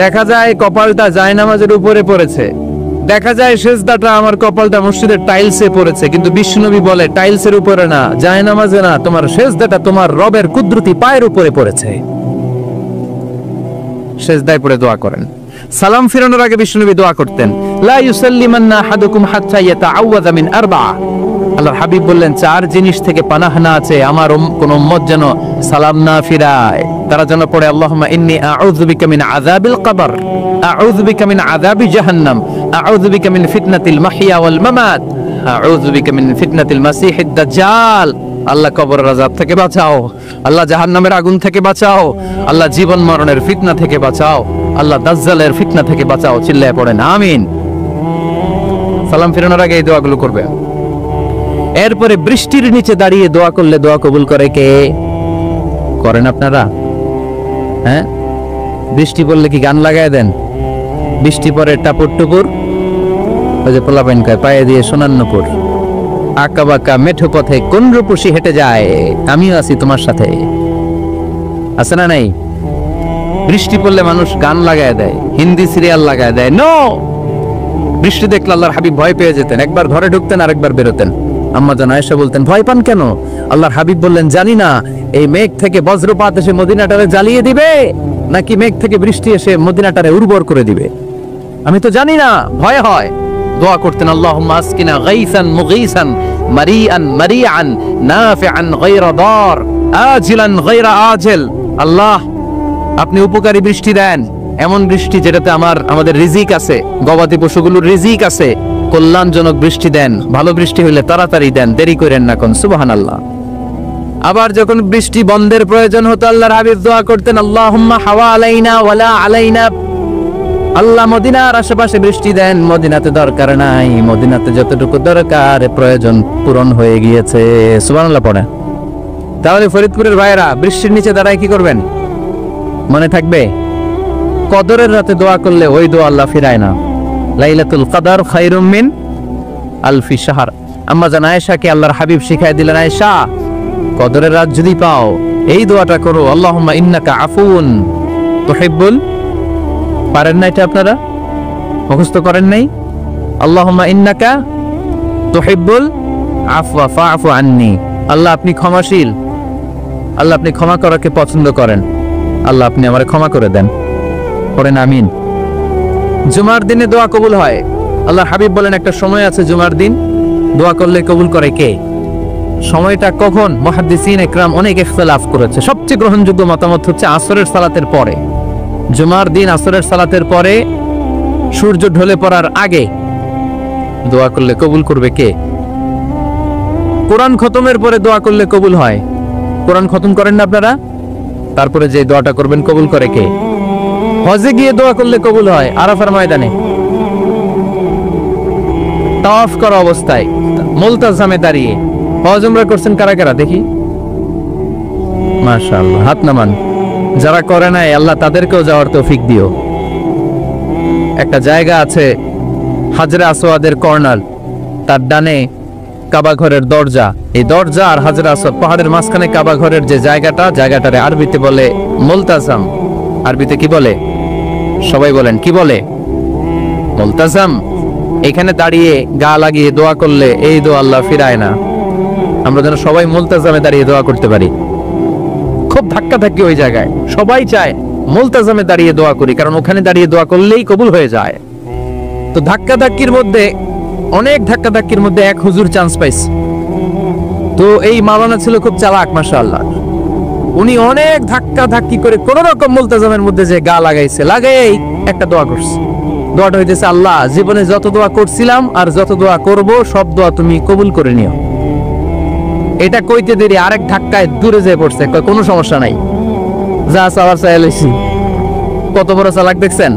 দেখা যায় কপালটা জায়নামাজের উপরে পড়েছে, দেখা যায় সেজদাটা আমার কপালটা মসজিদের টাইলসে পড়েছে, কিন্তু বিশ্বনবী বলে টাইলসের উপরে না, জায়নামাজে না, তোমার সেজদাটা তোমার রবের কুদরতি পায়ের উপরে পড়েছে। সেজদায় পড়ে দোয়া করেন। সালাম ফিরানোর আগে বিশ্বনবী দোয়া করতেন, লা ইউসাল্লিমান্না আহাদুকুম হাত্তা ইয়াতাআওয়াযা মিন আরবা'a, আল্লাহর হাবিব বললেন 4 জিনিস থেকে পানাহ না আছে আমার কোন উম্মত যেন সালাম না ফিরায়। তারা যেন পড়ে আল্লাহুম্মা ইন্নী আউযু বিকা মিন আযাবিল কবর, আউযু বিকা মিন আযাবি জাহান্নাম, আউযু বিকা মিন ফিতনাতিল মাহইয়া ওয়াল মামাত, আউযু বিকা মিন ফিতনাতিল মাসিহিদ দাজ্জাল। আল্লাহ কবরের আযাব থেকে বাঁচাও, আল্লাহ জাহান্নামের আগুন থেকে বাঁচাও, আল্লাহ জীবন মরণের ফিতনা থেকে বাঁচাও, আল্লাহ দাজ্জালের ফিতনা থেকে বাঁচাও। চিল্লায়ে পড়েন আমিন। সালাম ফিরানোর আগে এই দোয়াগুলো করবে। এরপরে বৃষ্টির নিচে দাঁড়িয়ে দোয়া করলে দোয়া কবুল করে কে? করেন আপনারা? হ্যাঁ, বৃষ্টি পড়লে কি গান লাগায় দেন? বৃষ্টি পরে টাপুর টুপুর, ওই যে পোলাপাইন কয় পায়ে দিয়ে সোনান্নপুর, আঁকা বাঁকা মেঠো পথে কোন রূপসী হেঁটে যায়, আমিও আছি তোমার সাথে, আছে না নাই? বৃষ্টি পড়লে মানুষ গান লাগায় দেয়, হিন্দি সিরিয়াল লাগায় দেয়। নো, বৃষ্টি দেখলে আল্লাহর হাবিব ভয় পেয়ে যেতেন, একবার ঘরে ঢুকতেন আর একবার বেরোতেন। আম্মা জান আয়েশা বলতেন, ভয় পান কেন? আল্লাহর হাবিব বললেন, জানি না এই মেঘ থেকে বজ্রপাত এসে মদিনাটারে জ্বালিয়ে দিবে নাকি মেঘ থেকে বৃষ্টি এসে মদিনাটারে উর্বর করে দিবে, আমি তো জানি না, ভয় হয়। দোয়া করতেন, আল্লাহুম্মা আসকিনা গাইসান মুগীসান মারিআন মারিআন নাফিআন গায়রা দার আজিলান গায়রা আজিল। আল্লাহ, আপনি উপকারী বৃষ্টি দেন, এমন বৃষ্টি যেটাতে আমাদের রিজিক আছে, গবাদি পশুগুলোর রিজিক আছে, কল্যাণজনক বৃষ্টি দেন, ভালো বৃষ্টি হইলে তাড়াতাড়ি দেন, দেরি করেন না কোন। সুবহানাল্লাহ। আবার যখন বৃষ্টি বন্ধের প্রয়োজন হতো আল্লাহর হাবিব দোয়া করতেন, আল্লাহুম্মা হাওয়া আলাইনা ওয়ালা আলাইনা, আল্লাহ মদিনার আশেপাশে বৃষ্টি দেন, মদিনাতে দরকার নাই, মদিনাতে যতটুকু দরকার প্রয়োজন পূরণ হয়ে গিয়েছে। সুবহানাল্লাহ পড়ে। তাহলে ফরিদপুরের ভাইয়েরা বৃষ্টির নিচে দাঁড়ায় কি করবেন মনে থাকবে? কদরের রাতে দোয়া করলে ওই দোয়া আল্লাহ ফিরায় না। লাইলাতুল কদর খায়রুম মিন আলফি শাহর। আম্মা জান আয়েশাকে আল্লাহর হাবিব শিখাই দিলেন, আয়েশা কদরের রাত যদি পাও এই দোয়াটা করো, আল্লাহুম্মা ইন্নাকা আফুন তুহিব্বুল, পারেন না এটা আপনারা? মুখস্থ করেন নাই? আল্লাহুম্মা ইন্নাকা তুহিব্বুল আফওয়া ফাআফু আন্নি, আল্লাহ আপনি ক্ষমাশীল, আল্লাহ আপনি ক্ষমা করাকে পছন্দ করেন, আল্লাহ আপনি আমারে ক্ষমা করে দেন। পড়েন আমিন। জুমার দিনে দোয়া কবুল হয়। আল্লাহর হাবিব বলেন একটা সময় আছে জুমার দিন দোয়া করলে কবুল করে কে? সময়টা কখন? মুহাদ্দিসিন ইকরাম অনেক ইখতিলাফ করেছে, সবচেয়ে গ্রহণযোগ্য মতামত হচ্ছে আসরের সালাতের পরে। জুমার দিন আসরের সালাতের পরে সূর্য ঢলে পড়ার আগে দোয়া করলে কবুল করবে কে? কোরআন খতমের পরে দোয়া করলে কবুল হয়। কোরআন খতম করেন না আপনারা? তারপরে যে দোয়াটা করবেন কবুল করে কে? হজে গিয়ে দোয়া করলে কবুল হয় আরাফার ময়দানে। তাওয়াফ করা অবস্থায় মুলতাজামে দাঁড়িয়ে হজ উমরা করছেন কারা কারা দেখি? মাশাআল্লাহ, হাত নামান। যারা করে নাই আল্লাহ তাদেরকেও যাওয়ার তৌফিক দিও। একটা জায়গা আছে হাজরে আসওয়াদের কর্নার, তার ডানে কাবা ঘরের দরজা। এই দরজা আর হাজরে আসওয়াদ পাহাড়ের মাঝখানে কাবা ঘরের যে জায়গাটারে আরবিতে বলে মুলতাজাম। আরবিতে কি বলে? সবাই বলেন, কি বলে? মুলতাজাম। এখানে দাঁড়িয়ে গা লাগিয়ে দোয়া করলে এই দোয়া আল্লাহ ফিরায় না। আমরা যেন সবাই মুলতাজামে দাঁড়িয়ে দোয়া করতে পারি। খুব ধাক্কা ধাক্কি ওই জায়গায়, সবাই চায় মুলতাজামে দাঁড়িয়ে দোয়া করি, কারণ ওখানে দাঁড়িয়ে দোয়া করলেই কবুল হয়ে যায়। তো ধাক্কা ধাক্কির মধ্যে, অনেক ধাক্কা ধাক্কির মধ্যে এক হুজুর চান্স পাইছে। তো এই মাওলানা ছিল খুব চালাক, মাশাআল্লাহ। উনি অনেক ধাক্কা ধাক্কি করে কোন রকম মুলতাজামের মধ্যে যে গা লাগাইছে, লাগাই একটা দোয়া করছে। দোয়াটা হইতেছে, আল্লাহ জীবনে যত দোয়া করছিলাম আর যত দোয়া করব সব দোয়া তুমি কবুল করে নিও। এটা কইতে দেরি আরেক ধাক্কায় দূরে যেয়ে পড়ছে, কোনো সমস্যা নাই, যা চাওয়ার চাই লইছি। কত বড় চালাক দেখছেন?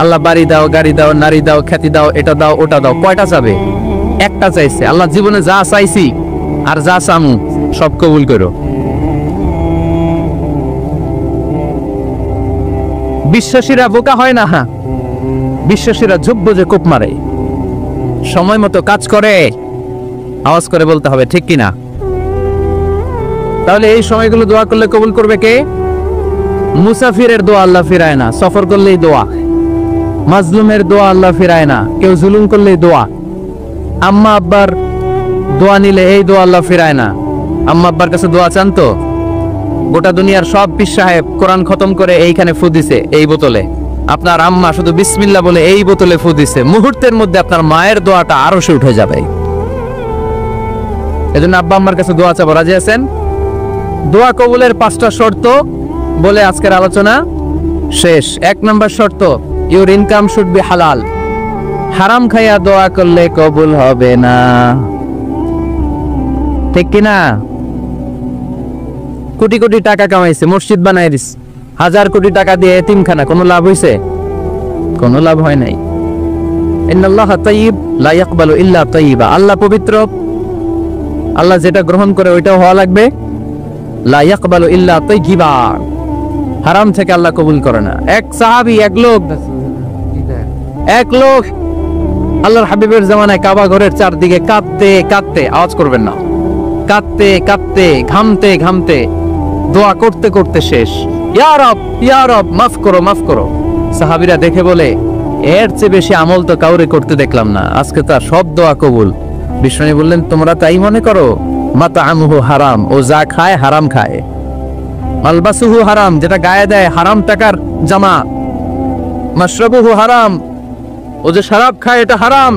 আল্লাহ বাড়ি দাও, গাড়ি দাও, নারী দাও, খ্যাতি দাও, এটা দাও, ওটা দাও, কয়টা চাবে? একটা চাইছে। আল্লাহ জীবনে যা চাইছি আর যা চামু সব কবুল করো। বিশ্বাসীরা বোকা হয় না। হ্যাঁ, বিশ্বাসীরা যোগ্য যে কোপ মারে, সময় মতো কাজ করে। আওয়াজ করে বলতে হবে, ঠিক কিনা? তাহলে এই সময়গুলো দোয়া করলে কবুল করবে কে? মুসাফিরের দোয়া আল্লাহ ফিরায় না, সফর করলেই দোয়া। মাজলুমের দোয়া আল্লাহ ফিরায় না, কেউ জুলুম করলেই দোয়া। আম্মা আব্বার দোয়া নিলে এই দোয়া আল্লাহ ফিরায় না। আম্মা আব্বার কাছে দোয়া চান তো? গোটা দুনিয়ার সব পীর সাহেব কোরআন খতম করে এইখানে ফু দিছে, এই বোতলে। আপনার আম্মা শুধু বিসমিল্লাহ বলে এই বোতলে ফু দিছে, মুহূর্তের মধ্যে আপনার মায়ের দোয়াটা আরশে উঠে যাবে। এজন্য আব্বা আম্মার কাছে দোয়া চাবো, রাজি আছেন? দোয়া কবুলের 5টা শর্ত বলে আজকের আলোচনা শেষ। 1 নম্বর শর্ত, ইউর ইনকাম শুড বি হালাল। হারাম খাইয়া দোয়া করলে কবুল হবে না, ঠিক কিনা? কোটি কোটি টাকা কামাইছে, মসজিদ বানাই দিস, 1000 কোটি টাকা দিয়ে এতিমখানা, কোনো লাভ হইছে? কোনো লাভ হয় নাই। ইন্নাল্লাহা তাইয়্যিব লা ইয়াকবালু ইল্লা তাইয়্যিবা। আল্লাহ পবিত্র, আল্লাহ যেটা গ্রহণ করে ওইটাও হওয়া লাগবে। লা ইয়াকবালু ইল্লা তাইয়্যিবা। হারাম থেকে আল্লাহ কবুল করে না। এক সাহাবী, এক লোক আল্লাহর হাবিবের জামানায় কাবা ঘরের চারদিকে কাঁদতে কাঁদতে, আওয়াজ করবেন না, কাঁদতে কাঁদতে, ঘামতে ঘামতে, দোয়া করতে করতে শেষ। ইয়া রব, ইয়া রব, মাফ করো, মাফ করো। সাহাবীরা দেখে বলে, এর চেয়ে বেশি আমল তো কাউরে করতে দেখলাম না, আজকে তার সব দোয়া কবুল। বিষ্ণু বললেন, তোমরা তাই মনে করো? মাতাআমুহু হারাম, ও যা খায় হারাম খায়। মালবাসুহু হারাম, যেটা গায়ে দেয় হারাম টাকার জামা। মাশরাবুহু হারাম, ও যে শরাব খায় এটা হারাম।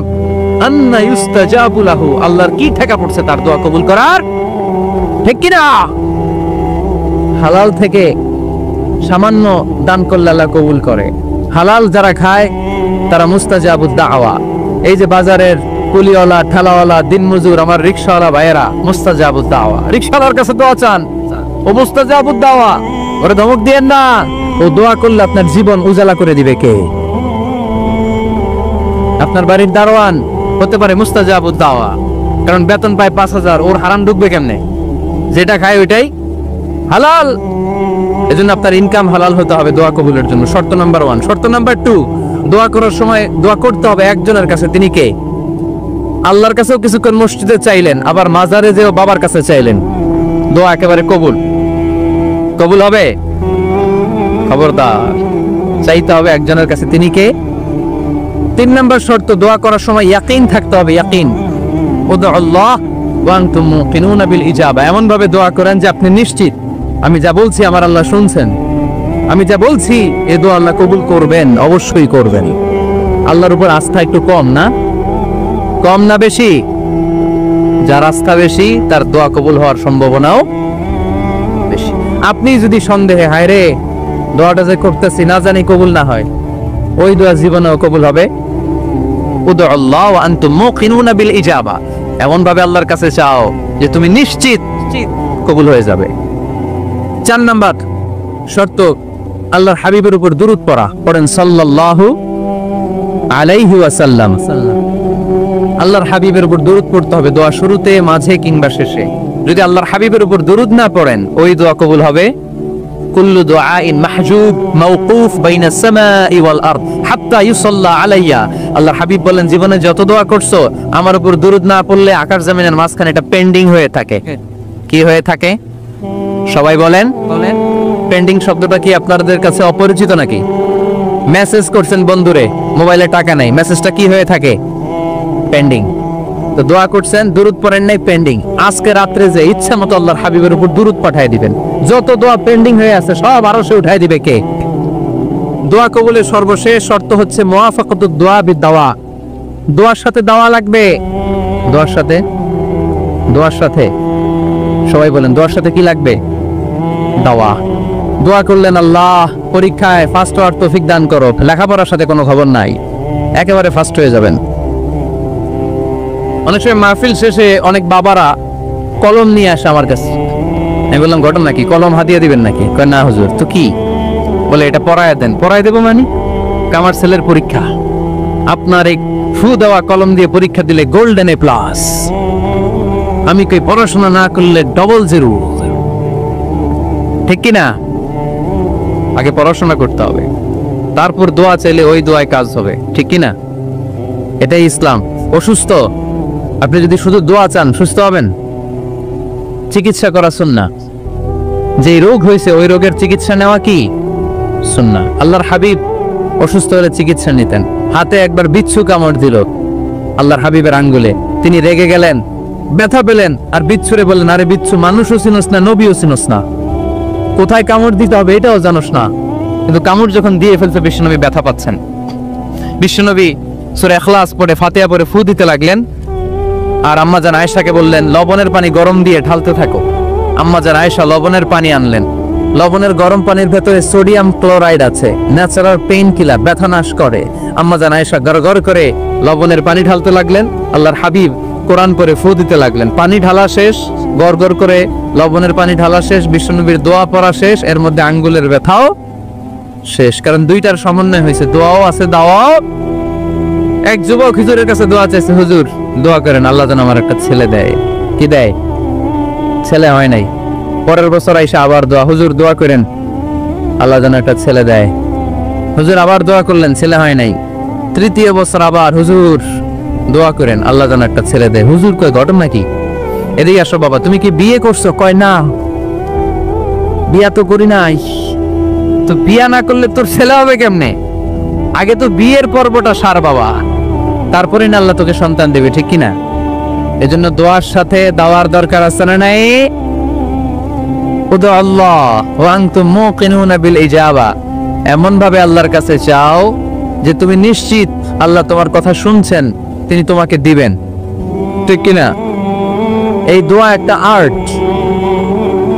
আন্না ইউস্তাজাবু লাহু, আল্লাহর কি ঠেকা পড়ছে তার দোয়া কবুল করার, ঠিক কি না? হালাল থেকে সামান্য দান করলে আল্লাহ কবুল করে। হালাল যারা খায় তারা মুস্তাজাবুদ দাওয়া। এই যে বাজারের কুলিওয়ালা, ঠেলাওয়ালা, দিনমজুর, আমার রিকশাওয়ালা ভাইয়েরা, মুস্তাজাবুদ দাওয়া। রিকশাওয়ালার কাছে দোয়া চান, ও মুস্তাজাবুদ দাওয়া, ওরে ধমক দিয়েন না। ও দোয়া করলে আপনার জীবন উজালা করে দিবে কে? আপনার বাড়ির দারোয়ান হতে পারে মুস্তাজাবুদ দাওয়া, কারণ বেতন পায় 5000, ওর হারাম ঢুকবে কেমনে? যেটা খায় ওইটাই হালাল। এজন্য আপনার ইনকাম হালাল হতে হবে দোয়া কবুলের জন্য। শর্ত নাম্বার 1। শর্ত নাম্বার 2, দোয়া করার সময় দোয়া করতে হবে একজনের কাছে। তিনি কে? আল্লাহর কাছেও কিছুক্ষণ মসজিদে চাইলেন, আবার মাজারে যেও বাবার কাছে চাইলেন, দোয়া একেবারে কবুল। কবুল হবে? খবরদার, চাইতে হবে একজনের কাছে। তিনি কে? 3 নম্বর শর্ত, দোয়া করার সময় ইয়াকিন থাকতে হবে। ইয়াকিন, উদউল্লাহ ওয়া আনতুম মুকিনুনা বিল ইজাবা। এমন ভাবে দোয়া করেন যে আপনি নিশ্চিত, আমি যা বলছি আমার আল্লাহ শুনছেন, আমি যা বলছি এ দোয়া আল্লাহ কবুল করবেন, অবশ্যই করবেন। আল্লাহর উপর আস্থা একটু কম না? কম না বেশি? যার আস্থা বেশি তার দোয়া কবুল হওয়ার সম্ভাবনাও বেশি। আপনি যদি সন্দেহে, হায় রে দোয়াটা যে করতেছি না জানি কবুল না হয়, ওই দোয়া জীবনেও কবুল হবে। উদউল্লাহ ওয়া আনতুম মুকিনুনা বিল ইজাবা। এমন ভাবে আল্লাহর কাছে চাও যে তুমি নিশ্চিত কবুল হয়ে যাবে। 4 নাম্বার শর্ত, আল্লাহর হাবিবের উপর দুরূদ পড়া। পড়েন সাল্লাল্লাহু আলাইহি ওয়াসাল্লাম। আল্লাহর হাবিবের উপর দরুদ পড়তে হবে দোয়া শুরুতে, মাঝে কিংবা শেষে। যদি আল্লাহর হাবিবের উপর দরুদ না পড়েন, ওই দোয়া কবুল হবে। কুল্লু দুআইন মাহজুব মাওকুফ বাইনা সামাই ওয়াল আরদ হাত্তা ইউসাল্লা আলাইয়া। আল্লাহর হাবিব বলেন, জীবনে যত দোয়া করছো আমার উপর দরুদ না পড়লে আকাশ জমিনের মাঝখানে এটা পেন্ডিং হয়ে থাকে। কি হয়ে থাকে? সবাই বলেন। পেন্ডিং শব্দটা কি আপনাদের কাছে অপরিচিত নাকি? মেসেজ করছেন বন্ধুরে, মোবাইলে টাকা নাই, মেসেজটা কি হয়ে থাকে? পেন্ডিং। তো দোয়া করছেন, দুরুদ পড়েন নাই, পেন্ডিং। আজকে রাত্রে যে ইচ্ছা মতো আল্লাহর হাবিবের উপর দুরুদ পাঠিয়ে দিবেন, যত দোয়া পেন্ডিং হয়ে আছে সব আরশে উঠাই দিবে কে? দোয়া কবুলের সর্বশেষ শর্ত হচ্ছে মুওয়াফাকাতুদ দোয়া বিদ-দাওয়া। দোয়ার সাথে দাওয়া লাগবে। দোয়ার সাথে সবাই বলেন, দোয়ার সাথে কি লাগবে? দাওয়া। দোয়া করলেন, আল্লাহ পরীক্ষায় ফার্স্ট হওয়ার তৌফিক দান করো, লেখাপড়ার সাথে কোনো খবর নাই, একেবারে ফার্স্ট হয়ে যাবেন। অনেক সময় মাহফিল শেষে অনেক বাবারা কলম নিয়ে আসে আমার কাছে। আমি বললাম, ঘটনা কি? কলম হাতিয়ে দিবেন নাকি? কয় না হুজুর। তো কি? বলে, এটা পড়ায় দেন। পড়ায় দেবো মানে? আমার ছেলের পরীক্ষা, আপনার এই ফু দেওয়া কলম দিয়ে পরীক্ষা দিলে গোল্ডেন এ প্লাস। আমি কই, পড়াশোনা না করলে ডবল জিরো। ঠিক কিনা? আগে পড়াশোনা করতে হবে, তারপর দোয়া চাইলে ওই দোয়ায় কাজ হবে। ঠিক কিনা? এটাই ইসলাম। অসুস্থ, আপনি যদি শুধু দোয়া চান সুস্থ হবেন? চিকিৎসা করা সুন্নাহ। যে রোগ হয়েছে ওই রোগের চিকিৎসা নেওয়া কি সুন্নাহ। আল্লাহর হাবিব অসুস্থ হলে চিকিৎসা নিতেন। হাতে একবার বিচ্ছু কামড় দিল আল্লাহর হাবিবের আঙ্গুলে, তিনি রেগে গেলেন, ব্যথা পেলেন, আর বিচ্ছুরে বললেন, আরে বিচ্ছু, মানুষও চিনস না, নবীও চিনস না, কোথায় কামড় দিতে হবে এটাও জানোস না। কিন্তু কামড় যখন দিয়ে ফেলছে, বিশ্বনবী ব্যথা পাচ্ছেন। বিশ্বনবী সূরা ইখলাস পড়ে, ফাতিহা পড়ে ফু দিতে লাগলেন। আর আম্মাজান আয়েশাকে বললেন, লবণের পানি গরম দিয়ে ঢালতে থাকো। আম্মাজান আয়েশা লবণের পানি আনলেন। লবণের গরম পানির ভেতরে সোডিয়াম ক্লোরাইড আছে, ন্যাচারাল পেইন কিলার, ব্যথা নাশ করে। আম্মাজান আয়েশা গড়গড় করে লবণের পানি ঢালতে লাগলেন। আল্লাহর হাবিব কোরআন পড়ে ফু দিতে লাগলেন। পানি ঢালা শেষ, গড়গড় করে লবণের পানি ঢালা শেষ, বিশ্বনবীর দোয়া পড়া শেষ, এর মধ্যে আঙ্গুলের ব্যথাও শেষ। কারণ দুইটার সমন্বয় হয়েছে, দোয়াও আছে, দাওয়াও। এক যুবক হুজুরের কাছে দোয়া চাইছে, হুজুর দোয়া করেন আল্লাহ যেন আমার একটা ছেলে দেয়। কি দেয়? ছেলে হয় নাই। পরের বছর আইসা আবার দোয়া, হুজুর দোয়া করেন আল্লাহ যেন একটা ছেলে দেয়। হুজুর আবার দোয়া করলেন, ছেলে হয় নাই। তৃতীয় বছর আবার, হুজুর দোয়া করেন আল্লাহ যেন একটা ছেলে দেয়। হুজুর কয়, ঘটনা কি? এদিকে আসো বাবা, তুমি কি বিয়ে করছো? কয় না, বিয়া তো করি নাই। তো বিয়া না করলে তোর ছেলে হবে কেমনে? আগে তো বিয়ের পর্বটা সার বাবা, তারপরে না আল্লাহ তোকে সন্তান দেবে। ঠিক কিনা? এজন্য দোয়ার সাথে দাওয়ার দরকার আছে না নাই? উদু আল্লাহ ওয়া আনতুম মুকিনুনা বিল ইজাবা। এমন ভাবে আল্লাহর কাছে চাও যে তুমি নিশ্চিত আল্লাহ তোমার কথা শুনছেন, তিনি তোমাকে দিবেন। ঠিক কিনা? এই দোয়া একটা আর্ট,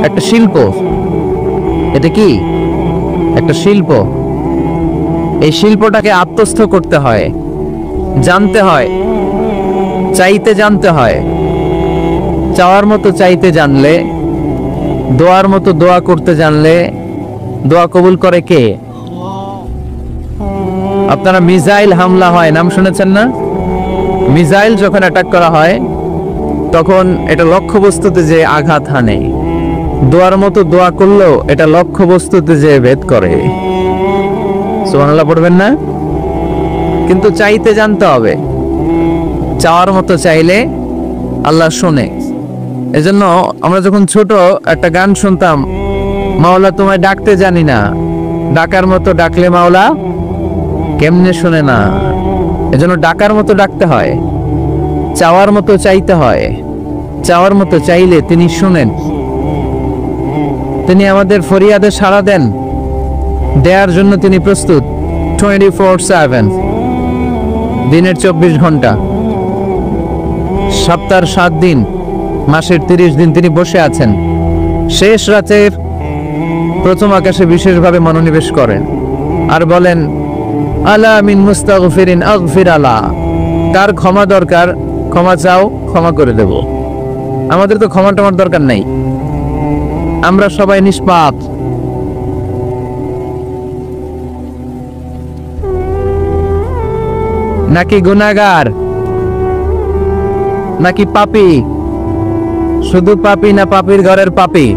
একটা শিল্প। এটা কি? একটা শিল্প। এই শিল্পটাকে আত্মস্থ করতে হয়, জানতে হয়, চাইতে জানতে হয়। চাওয়ার মতো চাইতে জানলে, দোয়ার মতো দোয়া করতে জানলে দোয়া কবুল করে কে? আপনারা মিসাইল হামলা হয় নাম শুনেছেন না? মিসাইল যখন অ্যাটাক করা হয় তখন এটা লক্ষ্যবস্তুতে যে আঘাত হানে। দোয়ার মতো দোয়া করলেও এটা লক্ষ্যবস্তুতে যে ভেদ করে। সুবহানাল্লাহ পড়বেন না? কিন্তু চাইতে জানতে হবে। চাওয়ার মতো চাইলে আল্লাহ শোনে। এজন্য আমরা যখন ছোট একটা গান শুনতাম, মাওলা তোমায় ডাকতে জানি না, ডাকার মতো ডাকলে মাওলা কেমনে শোনে না। এজন্য ডাকার মতো ডাকতে হয়, চাওয়ার মতো চাইতে হয়। চাওয়ার মতো চাইলে তিনি শুনেন, তিনি আমাদের ফরিয়াদে সাড়া দেন, দেওয়ার জন্য তিনি প্রস্তুত 24/7, দিনের 24 ঘন্টা, সপ্তাহের 7 দিন, মাসের 30 দিন তিনি বসে আছেন। শেষ রাতে প্রথম আকাশে বিশেষভাবে মনোনিবেশ করেন আর বলেন, আলা মিন মুস্তাগফিরিন আগফির আলা। কার ক্ষমা দরকার ক্ষমা চাও, ক্ষমা করে দেব। আমাদের তো ক্ষমা টমার দরকার নাই, আমরা সবাই নিষ্পাপ। নাকি গুনাহগার? নাকি পাপী? শুধু পাপী না পাপীর ঘরের পাপী?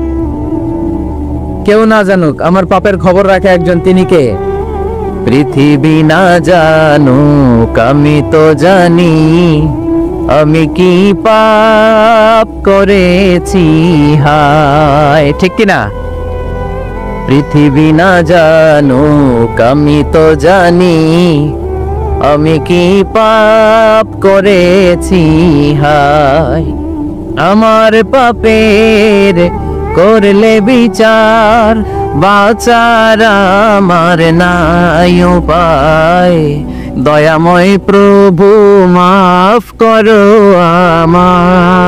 কেউ না জানুক, আমার পাপের খবর রাখে একজন, তিনি কে? পৃথিবী না জানুক আমি তো জানি, আমি কি পাপ করেছি হায়, ঠিক কিনা? পৃথিবী না জানুক আমি তো জানি, আমি কি পাপ করেছি হায়। আমার পাপের করলে বিচার, বাঁচার আমার নাই উপায়। দয়াময় প্রভু মাফ করো আমায়,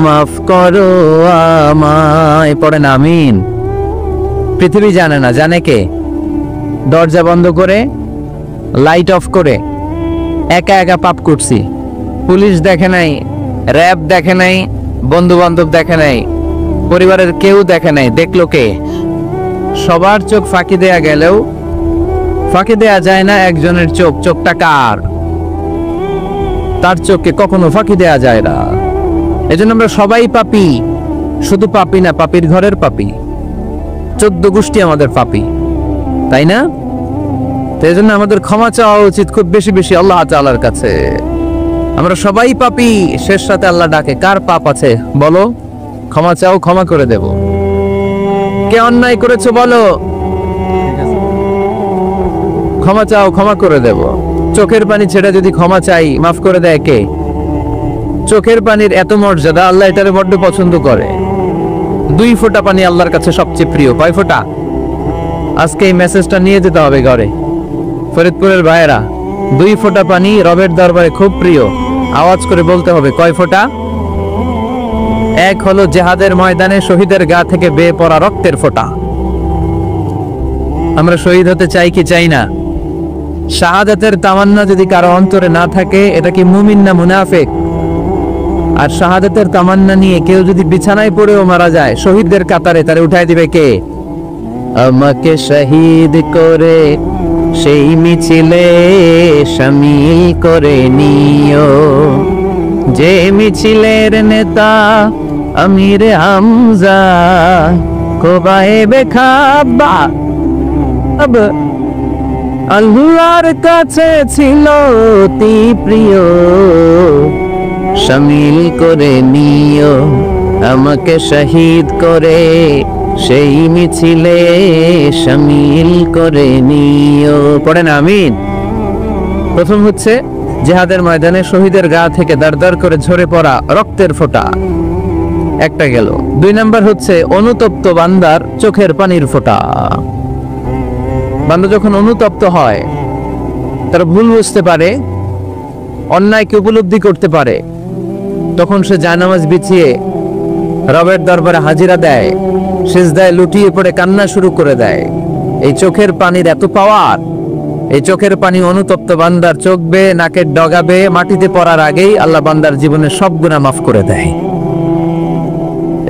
মাফ করো আমায়। পড়েন আমিন। পৃথিবী জানে না, জানে কে? দরজা বন্ধ করে, লাইট অফ করে একা একা পাপ করছি। পুলিশ দেখে নাই, র্যাব দেখে নাই, বন্ধু বান্ধব দেখে নাই, পরিবারের কেউ দেখে নাই। দেখলো কে? সবার চোখ ফাঁকি দেয়া গেলেও ফাঁকি দেয়া যায় না একজনের চোখ। চোখটা কার? তার চোখকে কখনো ফাঁকি দেয়া যায় না। এজন্য আমরা সবাই পাপী। শুধু পাপী না, পাপীর ঘরের পাপী। 14 গোষ্ঠী আমাদের পাপী, তাই না? তো এজন্য আমাদের ক্ষমা চাওয়া উচিত খুব বেশি বেশি আল্লাহ তাআলার কাছে। আমরা সবাই পাপী। শেষ রাতে আল্লাহ ডাকে, কার পাপ আছে বলো, ক্ষমা চাও, ক্ষমা করে দেব। কে অন্যায় করেছো বলো, ক্ষমা চাও, ক্ষমা করে দেব। চোখের পানি ছেড়ে যদি ক্ষমা চাই, মাফ করে দেয় কে? চোখের পানির এত মর্যাদা, আল্লাহ এটারে বড্ড পছন্দ করে। 2 ফোঁটা পানি আল্লাহর কাছে সবচেয়ে প্রিয়। কয় ফোঁটা? আজকে এই মেসেজটা নিয়ে যেতে হবে ঘরে। ফরিদপুরের ভাইয়েরা, 2 ফোঁটা পানি রবের দরবারে খুব প্রিয়। আওয়াজ করে বলতে হবে, কয় ফোঁটা? এক হলো জিহাদের ময়দানে শহীদের গা থেকে বেয়ে পড়া রক্তের ফোঁটা। আমরা শহীদ হতে চাই কি চাই না? শাহাদাতের তামান্না যদি কারো অন্তরে না থাকে, এটা কি মুমিন না মুনাফিক? আর শাহাদাতের তামান্না নিয়ে কেউ যদি বিছানায় পড়েও মারা যায়, শহীদদের কাতারে তারে উঠাই দিবে কে? আমাকে শহীদ করে সেই মিছিলে শামিল করে নিও, যে মিছিলের নেতা আমির হামজা কোবায়েবে খাব্বাব আল্লাহর কাছে ছিল অতি প্রিয়। শামিল করে নিও আমাকে শহীদ করে সেই মিছিলে শামিল করে নিও। পড়েন আমিন। প্রথম হচ্ছে জিহাদের ময়দানে শহীদের গা থেকে দাঁড় করে ঝরে পড়া রক্তের ফোঁটা, একটা গেল। 2 নাম্বার হচ্ছে অনুতপ্ত বান্দার চোখের পানির ফোঁটা। বান্দা যখন অনুতপ্ত হয়, তার ভুল বুঝতে পারে, অন্যায়কে উপলব্ধি করতে পারে, তখন সে জায়নামাজ বিছিয়ে রবের দরবারে হাজিরা দেয়, সিজদায় লুটিয়ে পড়ে কান্না শুরু করে দেয়। এই চোখের পানির এত পাওয়ার। এই চোখের পানি অনুতপ্ত বান্দার চোখ বেয়ে, নাকের ডগা বেয়ে মাটিতে পড়ার আগেই আল্লাহ বান্দার জীবনের সব গুনাহ মাফ করে দেয়।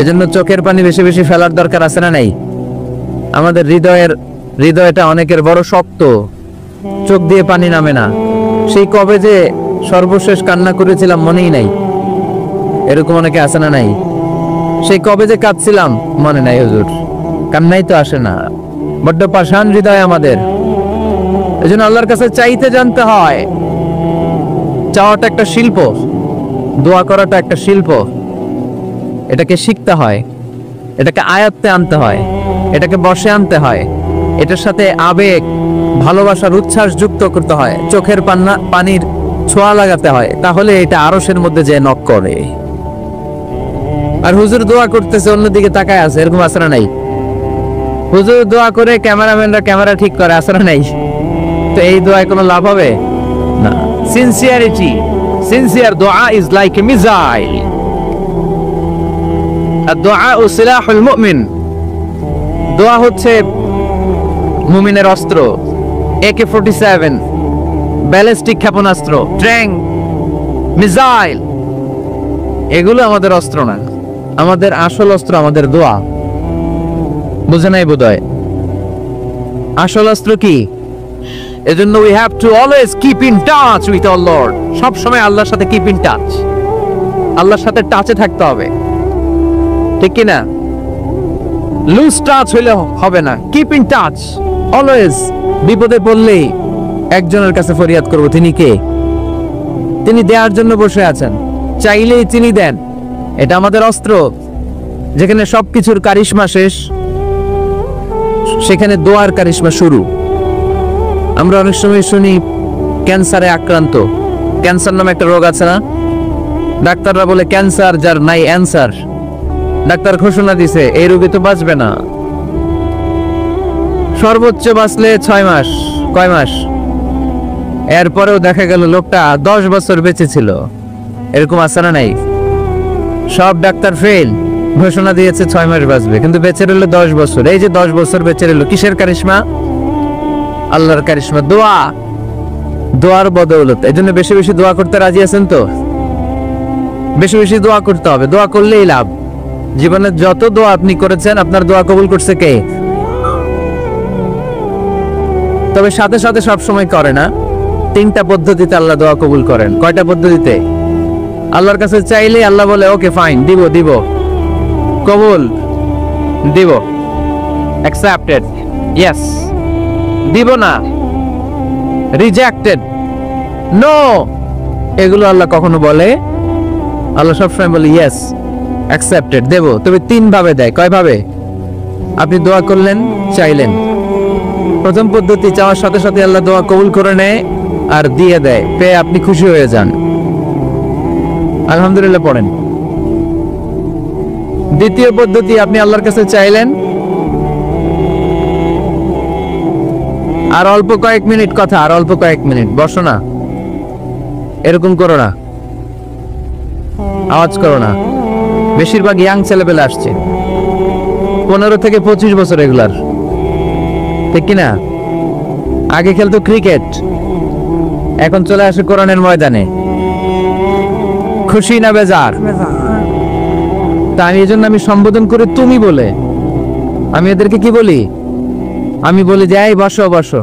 এজন্য চোখের পানি বেশি বেশি ফেলার দরকার আছে না নাই? আমাদের হৃদয়টা অনেকের বড় শক্ত, চোখ দিয়ে পানি নামে না। সেই কবে যে সর্বশেষ কান্না করেছিলাম মনেই নাই, এরকম অনেকে আছে না নাই? সেই কবে যে কাঁদছিলাম মনে নাই হুজুর, কান্নাই তো আসে না। বড্ড পাষাণ হৃদয় আমাদের। এজন্য আল্লাহর কাছে চাইতে জানতে হয়। চাওয়াটা একটা শিল্প, দোয়া করাটা একটা শিল্প। এটাকে শিখতে হয়, এটাকে আয়ত্তে আনতে হয়, এটাকে বশে আনতে হয়। এটার সাথে আবেগ, ভালোবাসার উচ্ছ্বাস যুক্ত করতে হয়, চোখের পানির ছোঁয়া লাগাতে হয়, তাহলে এটা আরশের মধ্যে যে নক করে। আর হুজুর দোয়া করতেছে, অন্যদিকে তাকায় আছে, এরকম আছে না নাই? হুজুর দোয়া করে ক্যামেরাম্যানরা ক্যামেরা ঠিক করে, আছে না নাই? তো এই দোয়ায় কোনো লাভ হবে না। সিনসিয়ার দোয়া ইজ লাইক এ মিসাইল। দোয়া ও সিলাহুল মুমিন। দোয়া হচ্ছে মুমিনের অস্ত্র। AK-47 ব্যালিস্টিক ক্ষেপণাস্ত্র, ট্যাঙ্ক, মিসাইল, এগুলো আমাদের অস্ত্র না। আমাদের আসল অস্ত্র আমাদের দোয়া। বুঝে নাই বোধহয়? আসল অস্ত্র কি? এজন্য we have to always keep in touch with our Lord. সব সময় আল্লাহর সাথে কিপ ইন টাচ, আল্লাহর সাথে টাচে থাকতে হবে, ঠিক কি না? লুজ টাচ হইলে হবে না, কিপ ইন টাচ অলওয়েজ। বিপদে পড়লেই একজনের কাছে ফরিয়াদ করব, তিনি কে? তিনি দেওয়ার জন্য বসে আছেন, চাইলেই তিনি দেন। এটা আমাদের অস্ত্র। যেখানে সবকিছুর কারিশমা শেষ, সেখানে দোয়ার কারিশমা শুরু। আমরা অনেক সময় শুনি ক্যান্সারে আক্রান্ত, ক্যান্সার নামে একটা রোগ আছে না? ডাক্তাররা বলে ক্যান্সার যার নাই অ্যান্সার। ডাক্তার ঘোষণা দিছে এই রোগে তো বাঁচবে না, সর্বোচ্চ বাঁচলে 6 মাস। কয় মাস? এরপরেও দেখা গেল লোকটা 10 বছর বেঁচে ছিল। এরকম আছে না নাই? সব ডাক্তার ফেল, ঘোষণা দিয়েছে 6 মাস বাঁচবে, কিন্তু বেঁচে রইল 10 বছর। এই যে 10 বছর বেঁচে রইল, কিসের কারিশমা? আল্লাহর কারিশমা, দোয়া, দোয়ার বদৌলত। এই জন্য বেশি বেশি দোয়া করতে রাজি আছেন তো? বেশি বেশি দোয়া করতে হবে, দোয়া করলেই লাভ। জীবনে যত দোয়া আপনি করেছেন, আপনার দোয়া কবুল করছে কে? তবে সাথে সাথে সব সময় করে না। 3টা পদ্ধতিতে আল্লাহ দোয়া কবুল করেন। কয়টা পদ্ধতিতে? আল্লাহর কাছে চাইলে আল্লাহ বলে ওকে ফাইন, দিব দিব, কবুল দিব, অ্যাকসেপ্টেড, ইয়েস। দিব না, রিজেক্টেড, নো। এগুলো আল্লাহ কখনো বলে? আল্লাহ সবসময় বলে ইয়েস, অ্যাকসেপ্টেড, দেব। তবে 3 ভাবে দেয়। কয় ভাবে? আপনি দোয়া করলেন, চাইলেন। প্রথম পদ্ধতি, চাওয়ার সাথে সাথে আল্লাহ দোয়া কবুল করে নেয় আর দিয়ে দেয়, পেয়ে আপনি খুশি হয়ে যান, আলহামদুলিল্লাহ পড়েন। দ্বিতীয় পদ্ধতি, আপনি আল্লাহর কাছে চাইলেন, আর অল্প কয়েক মিনিট কথা, আর অল্প কয়েক মিনিট, বসো না, এরকম করো না, আওয়াজ করো না। বেশিরভাগ ইয়াং ছেলেপেলে আসছে, 15 থেকে 25 বছর, এগুলার, ঠিক কিনা? আগে খেলতো ক্রিকেট, এখন চলে আসে কোরআনের ময়দানে। খুশি না বেজার? তা আমি এই জন্য আমি সম্বোধন করে তুমি বলে, আমি এদেরকে কি বলি? আমি বলি যে এই বসো বসো।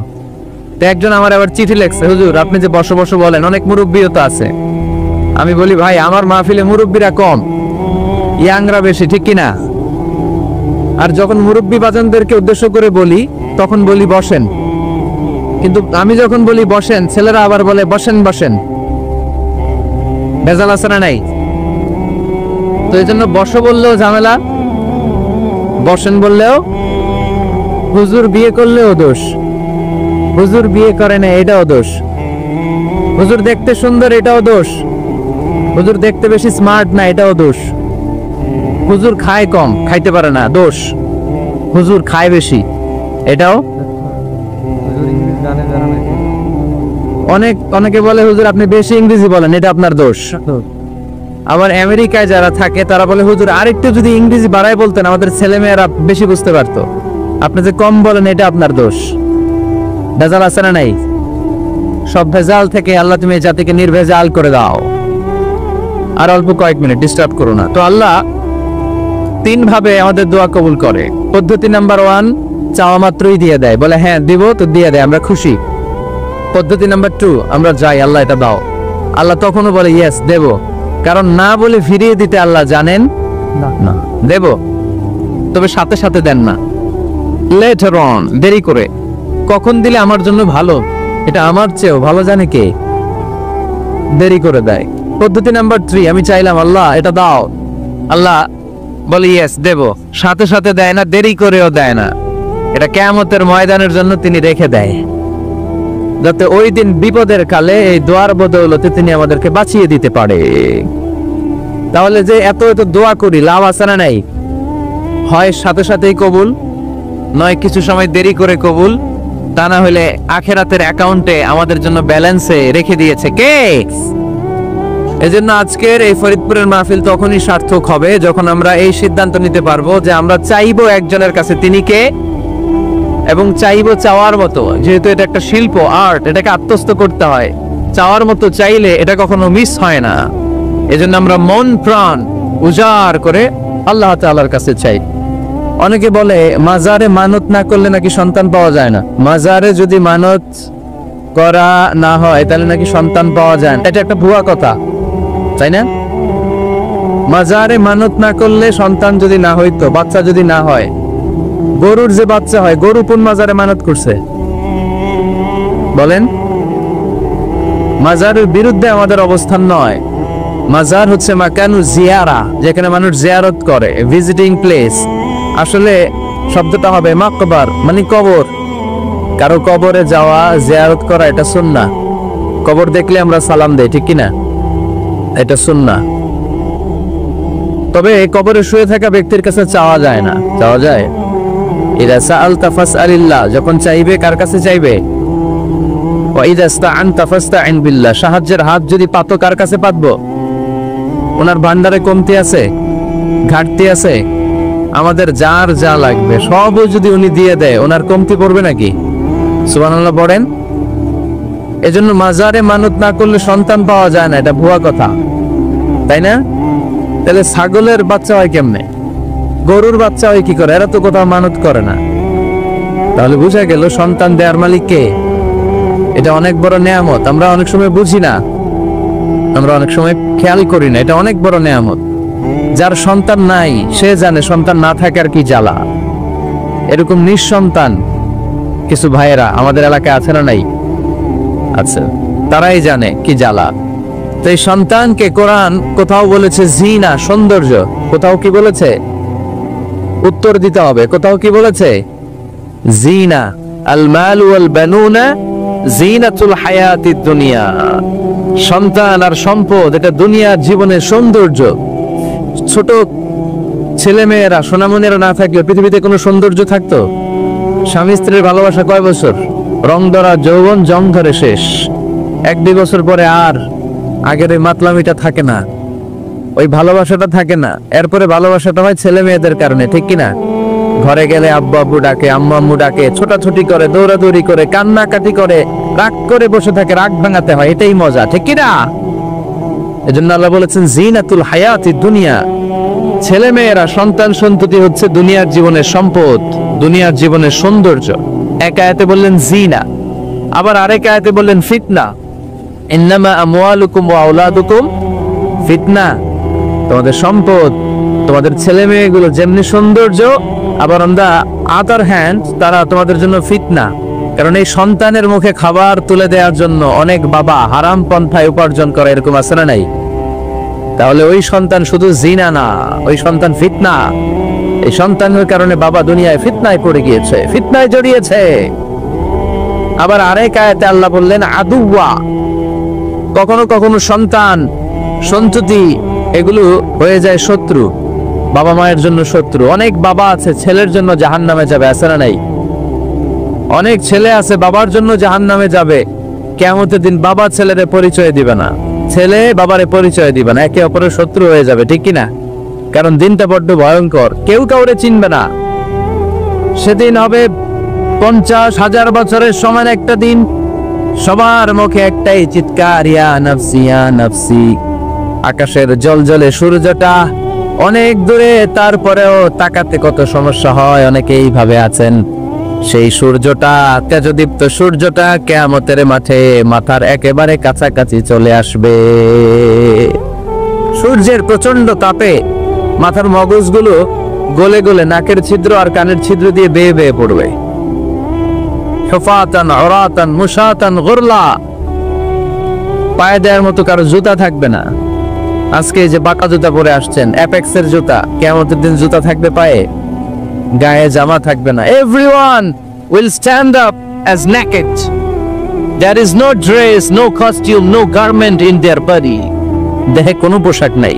তো একজন আমার আবার চিঠি লেখছে, হুজুর আপনি যে বসো বসো বলেন, অনেক মুরব্বিও তো আছে। আমি বলি ভাই, আমার মাহফিলে মুরব্বিরা কম, ইয়াংরা বেশি, ঠিক কিনা? আর যখন মুরব্বি বাজানদেরকে উদ্দেশ্য করে বলি, তখন বলি বসেন। কিন্তু আমি যখন বলি বসেন, ছেলেরা আবার বলে বসেন বসেন। ভেজাল আছে না নাই? তো এই জন্য বসো বললেও ঝামেলা, বসেন বললেও। হুজুর বিয়ে করলেও দোষ, হুজুর বিয়ে করে না এটাও দোষ, হুজুর দেখতে সুন্দর এটাও দোষ, হুজুর দেখতে বেশি স্মার্ট না এটাও দোষ, হুজুর খায় কম, খাইতে পারে না, দোষ, হুজুর খায় বেশি, এটাও। অনেকে বলে হুজুর আপনি বেশি ইংরেজি বলেন, এটা আপনার দোষ। আবার আমেরিকায় যারা থাকে তারা বলে হুজুর আরেকটু যদি ইংরেজি বাড়ায় বলতেন, আমাদের ছেলেমেয়েরা বেশি বুঝতে পারতো। আপনি যে কম বলেন, এটা আপনার দোষ। ভেজাল আছে না নাই? সব ভেজাল থেকে আল্লাহ তুমি এই জাতিকে নির্ভেজাল করে দাও। আর অল্প কয়েক মিনিট, ডিস্টার্ব করো না। তো আল্লাহ 3 ভাবে আমাদের দোয়া কবুল করে। পদ্ধতি নাম্বার 1, চাওয়া মাত্রই দিয়ে দেয়, বলে হ্যাঁ দিব, তো দিয়ে দেয়, আমরা খুশি। পদ্ধতি নাম্বার 2, আমরা যাই, আল্লাহ এটা দাও, আল্লাহ তখনও বলে ইয়েস দেব, কারণ না বলে ফিরিয়ে দিতে আল্লাহ জানেন না, দেব, তবে সাথে সাথে দেন না, লেটার অন, দেরি করে। কখন দিলে আমার জন্য ভালো, এটা আমার চেয়েও ভালো জানে কে? দেরি করে দেয়। পদ্ধতি নাম্বার 3, আমি চাইলাম আল্লাহ এটা দাও, আল্লাহ বলে ইয়েস দেব, সাথে সাথে দেয় না, দেরি করেও দেয় না। এটা কিয়ামতের ময়দানের জন্য তিনি রেখে দেয়, যাতে ওই দিন বিপদের কালে এই দোয়ার বদৌলতে তিনি আমাদেরকে বাঁচিয়ে দিতে পারে। তাহলে যে এত এত দোয়া করি, লাভ আছে না নাই? হয় সাথে সাথেই কবুল, নয় কিছু সময় দেরি করে কবুল, তা না হলে আখেরাতের অ্যাকাউন্টে আমাদের জন্য ব্যালেন্সে রেখে দিয়েছে কে? এজন্য আজকের এই ফরিদপুরের মাহফিল তখনই সার্থক হবে যখন আমরা এই সিদ্ধান্ত নিতে পারবো যে আমরা চাইবো একজনের কাছে, তিনি কে? এবং চাইবো চাওয়ার মতো। যেহেতু এটা একটা শিল্প, আর্ট, এটাকে আত্মস্থ করতে হয়। চাওয়ার মতো চাইলে এটা কখনো মিস হয় না। এজন্য আমরা মন প্রাণ উজাড় করে আল্লাহ তাআলার কাছে চাই। অনেকে বলে মাজারে মানত না করলে নাকি সন্তান পাওয়া যায় না। মাজারে যদি মানত করা না হয় তাহলে নাকি সন্তান পাওয়া যায় না। এটা একটা ভুয়া কথা, তাই না? মাজারে মানত না করলে সন্তান যদি না হইতো, বাচ্চা যদি না হয়, গরুর যে বাচ্চা হয়, গরু কোন মাজারে মানত করছে বলেন? মাজারের বিরুদ্ধে আমাদের অবস্থান নয়। মাজার হচ্ছে মাকানু জিয়ারা, যেখানে মানুষ জিয়ারত করে, ভিজিটিং প্লেস। আসলে শব্দটা হবে মাকবার, মানে কবর। কারো কবরে যাওয়া, জিয়ারত করা, এটা সুন্নাহ। কবর দেখলে আমরা সালাম দেই, ঠিক কিনা? এটা সুন্নাহ। তবে কবরে শুয়ে থাকা ব্যক্তির কাছে চাওয়া যায় না। চাওয়া যায়? ইদা সাআলতা ফাসআলিল্লাহ, যখন চাইবে কার কাছে চাইবে? ওয়া ইদা ইসতাআনতা ফাসতাইন বিল্লাহ, সাহায্যের হাত যদি পাতো কার কাছে পাতবো? ওনার ভান্ডারে কমতি আছে, ঘাটতি আছে? আমাদের যার যা লাগবে সবও যদি উনি দিয়ে দেয়, ওনার কমতি পড়বে নাকি? সুবহানাল্লাহ পড়েন। এজন্য মাজারে মানত না করলে সন্তান পাওয়া যায় না, এটা ভুয়া কথা, তাই না? তাহলে ছাগলের বাচ্চা হয় কেমনে, গরুর বাচ্চা হয় কি করে? এরা তো কোথাও মানত করে না। তাহলে বুঝা গেল সন্তান দেওয়ার মালিক কে। এটা অনেক বড় নেয়ামত। আমরা অনেক সময় বুঝি না, আমরা অনেক সময় খেয়াল করি না। এটা অনেক বড় নেয়ামত। যার সন্তান নাই সে জানে সন্তান না থাকার কি জ্বালা। এরকম নিঃসন্তান কিছু ভাইয়েরা আমাদের এলাকায় আছে না নাই? আচ্ছা, তারাই জানে কি জ্বালা। তো এই সন্তানকে কোরআন কোথাও বলেছে জিনা, সৌন্দর্য। কোথাও কি বলেছে? উত্তর দিতে হবে। কোথাও কি বলেছে? জিনা। আল মাল ওয়াল বানুনা জিনাতুল হায়াতিদ দুনিয়া। সন্তান আর সম্পদ এটা দুনিয়ার জীবনের সৌন্দর্য। ছোট ছেলে মেয়েরা, সোনামণিরা না থাকলে পৃথিবীতে কোনো সৌন্দর্য থাকতো? স্বামী স্ত্রীর ভালোবাসা কয় বছর? রং ধরা যৌবন, জং ধরে শেষ। 1-2 বছর পরে আর আগের ওই মাতলামিটা থাকে না, ওই ভালোবাসাটা থাকে না। এরপরে ভালোবাসাটা হয় ছেলে মেয়েদের কারণে, ঠিক কিনা? ঘরে গেলে আব্বু আব্বু ডাকে, আম্মু আম্মু ডাকে, ছোটাছুটি করে, দৌড়াদৌড়ি করে, কান্নাকাটি করে, রাগ করে বসে থাকে, রাগ ভাঙাতে হয়। এটাই মজা, ঠিক কিনা? এজন্য আল্লাহ বলেছেন জিনাতুল হায়াতিদ দুনিয়া। ছেলে মেয়েরা, সন্তান সন্ততি হচ্ছে দুনিয়ার জীবনের সম্পদ, দুনিয়ার জীবনের সৌন্দর্য। এক আয়াতে বললেন জিনা, আবার আরেক আয়াতে বললেন ফিতনা। ইন্নামা আমওয়ালুকুম ওয়া আওলাদুকুম ফিতনা। তোমাদের সম্পদ, তোমাদের ছেলে মেয়েগুলো যেমনি সৌন্দর্য, আবার অন দা আদার হ্যান্ড তারা তোমাদের জন্য ফিতনা। কারণ এই সন্তানের মুখে খাবার তুলে দেওয়ার জন্য অনেক বাবা হারাম পন্থায় উপার্জন করে, এরকম আছে না নাই? তাহলে ওই সন্তান শুধু জিনা না, ওই সন্তান ফিতনা। এই সন্তানের কারণে বাবা দুনিয়ায় ফিতনায় পড়ে গিয়েছে, ফিতনায় জড়িয়েছে। আবার আরেক আয়াতে আল্লাহ বললেন আদুওয়া। কখনো কখনো সন্তান সন্ততি এগুলো হয়ে যায় শত্রু, বাবা মায়ের জন্য শত্রু। অনেক বাবা আছে ছেলের জন্য জাহান্নামে যাবে, আছে না নাই? অনেক ছেলে আছে বাবার জন্য জাহান্নামে যাবে। কিয়ামতের দিন বাবা ছেলেরে পরিচয় দিবে না, ছেলে বাবারে পরিচয় দিবে না, একে অপরের শত্রু হয়ে যাবে, ঠিক কিনা? কারণ দিনটা বড্ড ভয়ঙ্কর, কেউ কাউরে চিনবে না। সেদিন হবে 50,000 বছরের সমান একটা দিন। সবার মুখে একটাই চিৎকার, ইয়া নাফসি ইয়া নাফসি। আকাশের জলজলে সূর্যটা অনেক দূরে, তারপরেও তাকাতে কত সমস্যা হয়। অনেকে এইভাবে আছেন, সেই সূর্যটা, তেজদীপ্ত সূর্যটা কিয়ামতের মাঠে মাথার একেবারে কাছাকাছি চলে আসবে। সূর্যের প্রচন্ড তাপে মাথার মগজগুলো গলে গলে নাকের ছিদ্র আর কানের ছিদ্র দিয়ে বেয়ে বেয়ে পড়বে। হুফাতান উরাতান মুশাতান গুরলা। পায়ে দেওয়ার মতো কারো জুতা থাকবে না। আজকে যে বাঁকা জুতা পরে আসছেন, অ্যাপেক্সের জুতা, কিয়ামতের দিন জুতা থাকবে পায়ে, গায়ে জামা থাকবে না। Everyone will stand up as naked. There is no dress, no costume, no garment in their body. দেহে কোনো পোশাক নাই,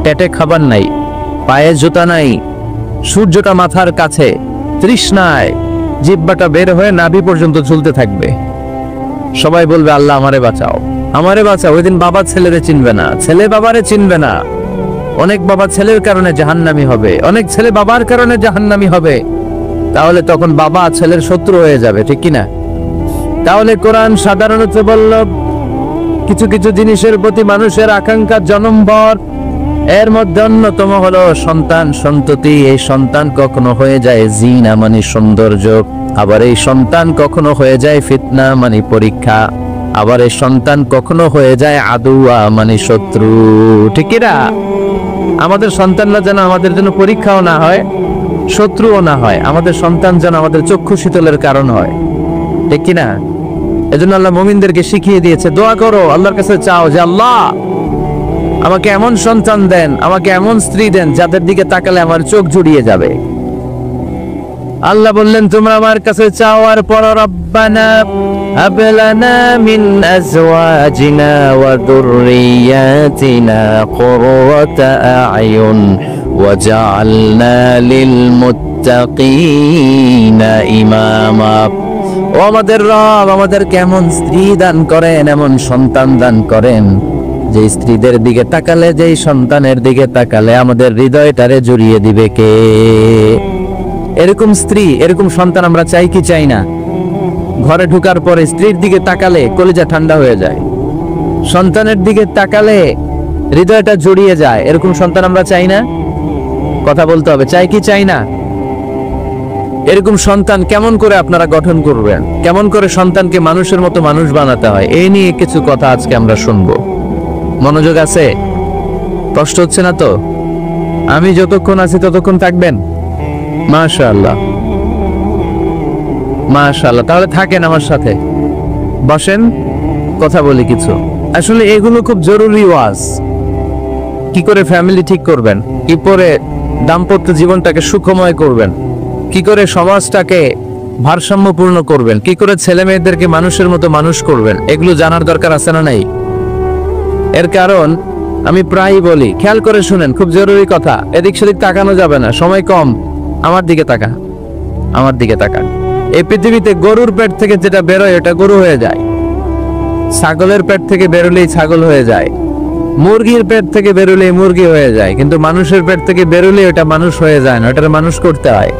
পেটে খাবার নাই, পায়ে জুতা নাই, সূর্যটা মাথার কাছে, তৃষ্ণায় জিহ্বাটা বের হয়ে নাভি পর্যন্ত ঝুলতে থাকবে। সবাই বলবে আল্লাহ আমারে বাঁচাও, আমারে বাঁচাও। ওই দিন বাবা ছেলেরে চিনবে না, ছেলে বাবারে চিনবে না। অনেক বাবা ছেলের কারণে জাহান্নামী হবে, অনেক ছেলে বাবার কারণে জাহান্নামী হবে। তাহলে তখন বাবা ছেলের শত্রু হয়ে যাবে, ঠিক কিনা? তাহলে কোরআন সাধারণত বলল কিছু কিছু জিনিসের প্রতি মানুষের আকাঙ্ক্ষা জনমভর, এর মধ্যে অন্যতম হলো সন্তান সন্ততি। এই সন্তান কখনো হয়ে যায় জিনা মানে সৌন্দর্য, আবার এই সন্তান কখনো হয়ে যায় ফিতনা মানে পরীক্ষা, আবার এই সন্তান কখনো হয়ে যায় আদুয়া মানে শত্রু। ঠিক না? আমাদের সন্তানরা যেন আমাদের জন্য পরীক্ষাও না হয়, শত্রুও না হয়। আমাদের সন্তান যেন আমাদের চক্ষু শীতলের কারণ হয়। ঠিক কিনা? এজন্য আল্লাহ মুমিনদেরকে শিখিয়ে দিয়েছে, দোয়া করো, আল্লাহর কাছে চাও যে আল্লাহ আমাকে এমন সন্তান দেন, আমাকে এমন স্ত্রী দেন যাদের দিকে তাকালে আমার চোখ জুড়িয়ে যাবে। আল্লাহ বললেন তোমরা আমার কাছে চাও, আর পর রব্বানা হাব লানা মিন আজওয়াজিনা ওয়া যুররিয়াতিনা কুররাতা আ'য়ুন ওয়াজআলনা লিল মুত্তাকিনা ইমামা। ও আমাদের রব, আমাদের কেমন স্ত্রী দান করেন, এমন সন্তান দান করেন যে স্ত্রীদের দিকে তাকালে, যেই সন্তানের দিকে তাকালে আমাদের হৃদয়টারে জুড়িয়ে দিবে কে? এরকম স্ত্রী, এরকম সন্তান আমরা চাই কি চাই না? ঘরে ঢোকার পরে স্ত্রীর দিকে তাকালে কলিজা ঠান্ডা হয়ে যায়, সন্তানের দিকে তাকালে হৃদয়টা জড়িয়ে যায়। এরকম সন্তান আমরা চাই না? কথা বলতে হবে, চাই কি চাই না? এরকম সন্তান কেমন করে আপনারা গঠন করবেন, কেমন করে সন্তানকে মানুষের মতো মানুষ বানাতে হয়, এই নিয়ে কিছু কথা আজকে আমরা শুনবো। মনোযোগ আছে? কষ্ট হচ্ছে না তো? আমি যতক্ষণ আছি ততক্ষণ থাকবেন? মাশাআল্লাহ, মাশাআল্লাহ। তাহলে থাকেন আমার সাথে, বসেন, কথা বলি কিছু। আসলে এগুলো খুব জরুরি ওয়াজ। কি করে ফ্যামিলি ঠিক করবেন, কি করে দাম্পত্য জীবনটাকে সুখময় করবেন, কি করে সমাজটাকে ভারসাম্যপূর্ণ করবেন, কি করে ছেলে মেয়েদেরকে মানুষের মতো মানুষ করবেন, এগুলো জানার দরকার আছে না নাই? এর কারণ আমি প্রায়ই বলি, খেয়াল করে শুনেন, খুব জরুরি কথা, এদিক সেদিক তাকানো যাবে না, সময় কম। আমার দিকে তাকা, আমার দিকে তাকা। এই পৃথিবীতে গরুর পেট থেকে যেটা বেরোয় ওটা গরু হয়ে যায়, ছাগলের পেট থেকে বেরোলেই ছাগল হয়ে যায়, মুরগির পেট থেকে বেরোলেই মুরগি হয়ে যায়, কিন্তু মানুষের পেট থেকে বেরোলেই ওটা মানুষ হয়ে যায় না, ওটার মানুষ করতে হয়,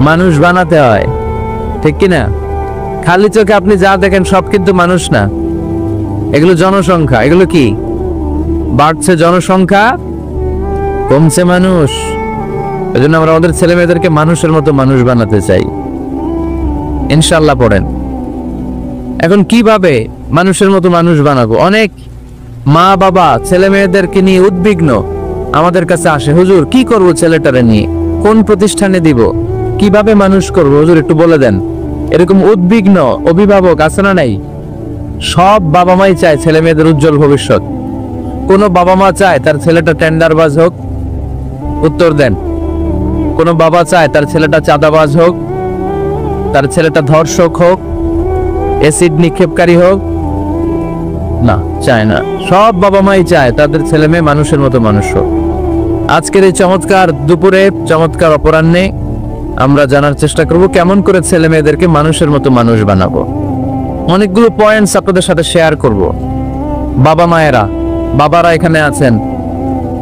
মানুষ বানাতে হয়। ঠিক কিনা? খালি চোখে আপনি যা দেখেন সব কিন্তু মানুষ না, এগুলো জনসংখ্যা। এগুলো কি? বাড়ছে জনসংখ্যা, কমছে মানুষ। এজন্য আমরা আমাদের ছেলে মেয়েদেরকে মানুষের মতো মানুষ বানাতে চাই, ইনশাআল্লাহ। পড়েন। এখন কিভাবে মানুষের মতো মানুষ বানাবো? অনেক মা বাবা ছেলে মেয়েদেরকে নিয়ে উদ্বিগ্ন, আমাদের কাছে আসে, হুজুর কি করব ছেলেটারে নিয়ে, কোন প্রতিষ্ঠানে দিব, কিভাবে মানুষ করব হুজুর একটু বলে দেন। এরকম উদ্বিগ্ন অভিভাবক আছে না নাই? সব বাবা মাই চায় ছেলে মেয়েদের উজ্জ্বল ভবিষ্যৎ। কোন বাবা মা চায় তার ছেলেটা টেন্ডারবাজ হোক? উত্তর দেন। কোন বাবা চায় তার ছেলেটা চাঁদাবাজ হোক, তার ছেলেটা ধর্ষক হোক, অ্যাসিড নিক্ষেপকারী হোক? না, চায় না। সব বাবা মাই চায় তাদের ছেলে মেয়ে মানুষের মতো মানুষ হোক। আজকের এই চমৎকার দুপুরে, চমৎকার অপরাহ্নে আমরা জানার চেষ্টা করব কেমন করে ছেলে মেয়েদেরকে মানুষের মতো মানুষ বানাবো। অনেকগুলো পয়েন্টস আপনাদের সাথে শেয়ার করব। বাবা মায়েরা, বাবারা এখানে আছেন,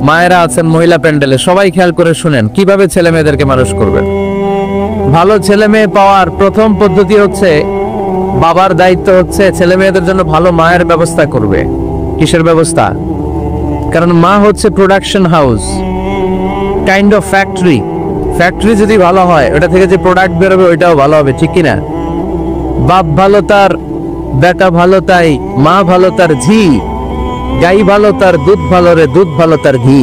মায়েরা আছেন মহিলা প্যান্ডেলে, সবাই খেয়াল করে শুনেন কিভাবে ছেলে মেয়েদেরকে মানুষ করবেন। ভালো ছেলে মেয়ে পাওয়ার প্রথম পদ্ধতি হচ্ছে, বাবার দায়িত্ব হচ্ছে ছেলে মেয়েদের জন্য ভালো মায়ের ব্যবস্থা করবে। কিসের ব্যবস্থা? কারণ মা হচ্ছে production house, kind of factory. Factory যদি ভালো হয়, ওটা থেকে যে প্রোডাক্ট বেরোবে ওইটাও ভালো হবে। ঠিক কিনা? বাপ ভালো তার বেটা ভালো, তাই মা ভালো তার ঝি, গাই ভালো তার দুধ ভালো রে, দুধ ভালো তার ঘি।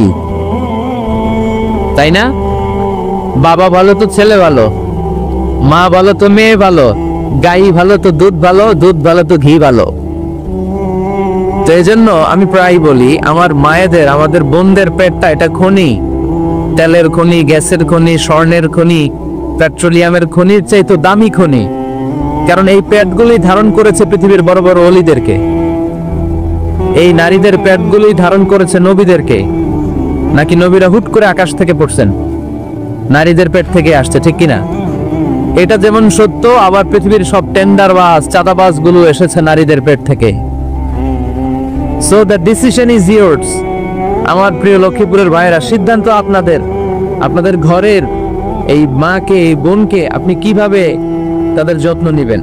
তাই না? বাবা ভালো তো ছেলে ভালো, মা ভালো তো মেয়ে ভালো, গাই ভালো তো দুধ ভালো, দুধ ভালো তো ঘি ভালো। তো এই জন্য আমি প্রায় বলি, আমার মায়েদের, আমাদের বোনদের পেটটা এটা খনি, তেলের খনি, গ্যাসের খনি, স্বর্ণের খনি, পেট্রোলিয়ামের খনির চাই তো দামি খনি। কারণ এই পেটগুলোই ধারণ করেছে পৃথিবীর বড় বড় অলিদেরকে, এই নারীদের পেটগুলোই ধারণ করেছে নবীদেরকে। নাকি নবীরা হুট করে আকাশ থেকে পড়ছেন? নারীদের পেট থেকে আসছে। ঠিক কিনা? এটা যেমন সত্য, আবার পৃথিবীর সব টেন্ডারবাজ, চাঁদাবাজ গুলো এসেছে নারীদের পেট থেকে। So the decision is yours. আমার প্রিয় লক্ষ্মীপুরের ভাইয়েরা, সিদ্ধান্ত আপনাদের। আপনাদের ঘরের এই মাকে, এই বোনকে আপনি কিভাবে তাদের যত্ন নেবেন,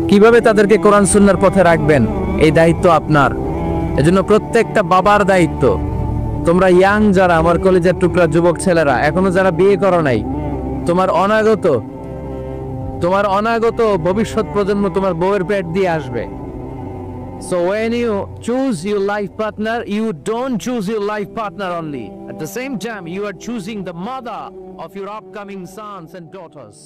কিভাবে তাদেরকে কোরআন সুন্নাহর পথে রাখবেন, এই দায়িত্ব আপনার। এজন্য প্রত্যেকটা বাবার দায়িত্ব, তোমরা ইয়াং যারা, আমার কলেজের টুকরা যুবক ছেলেরা, এখনো যারা বিয়ে করো নাই, তোমার অনাগত ভবিষ্যৎ প্রজন্ম তোমার বউয়ের পেট দিয়ে আসবে। So when you choose your life partner, you don't choose your life partner only. At the same time, you are choosing the mother of your upcoming sons and daughters.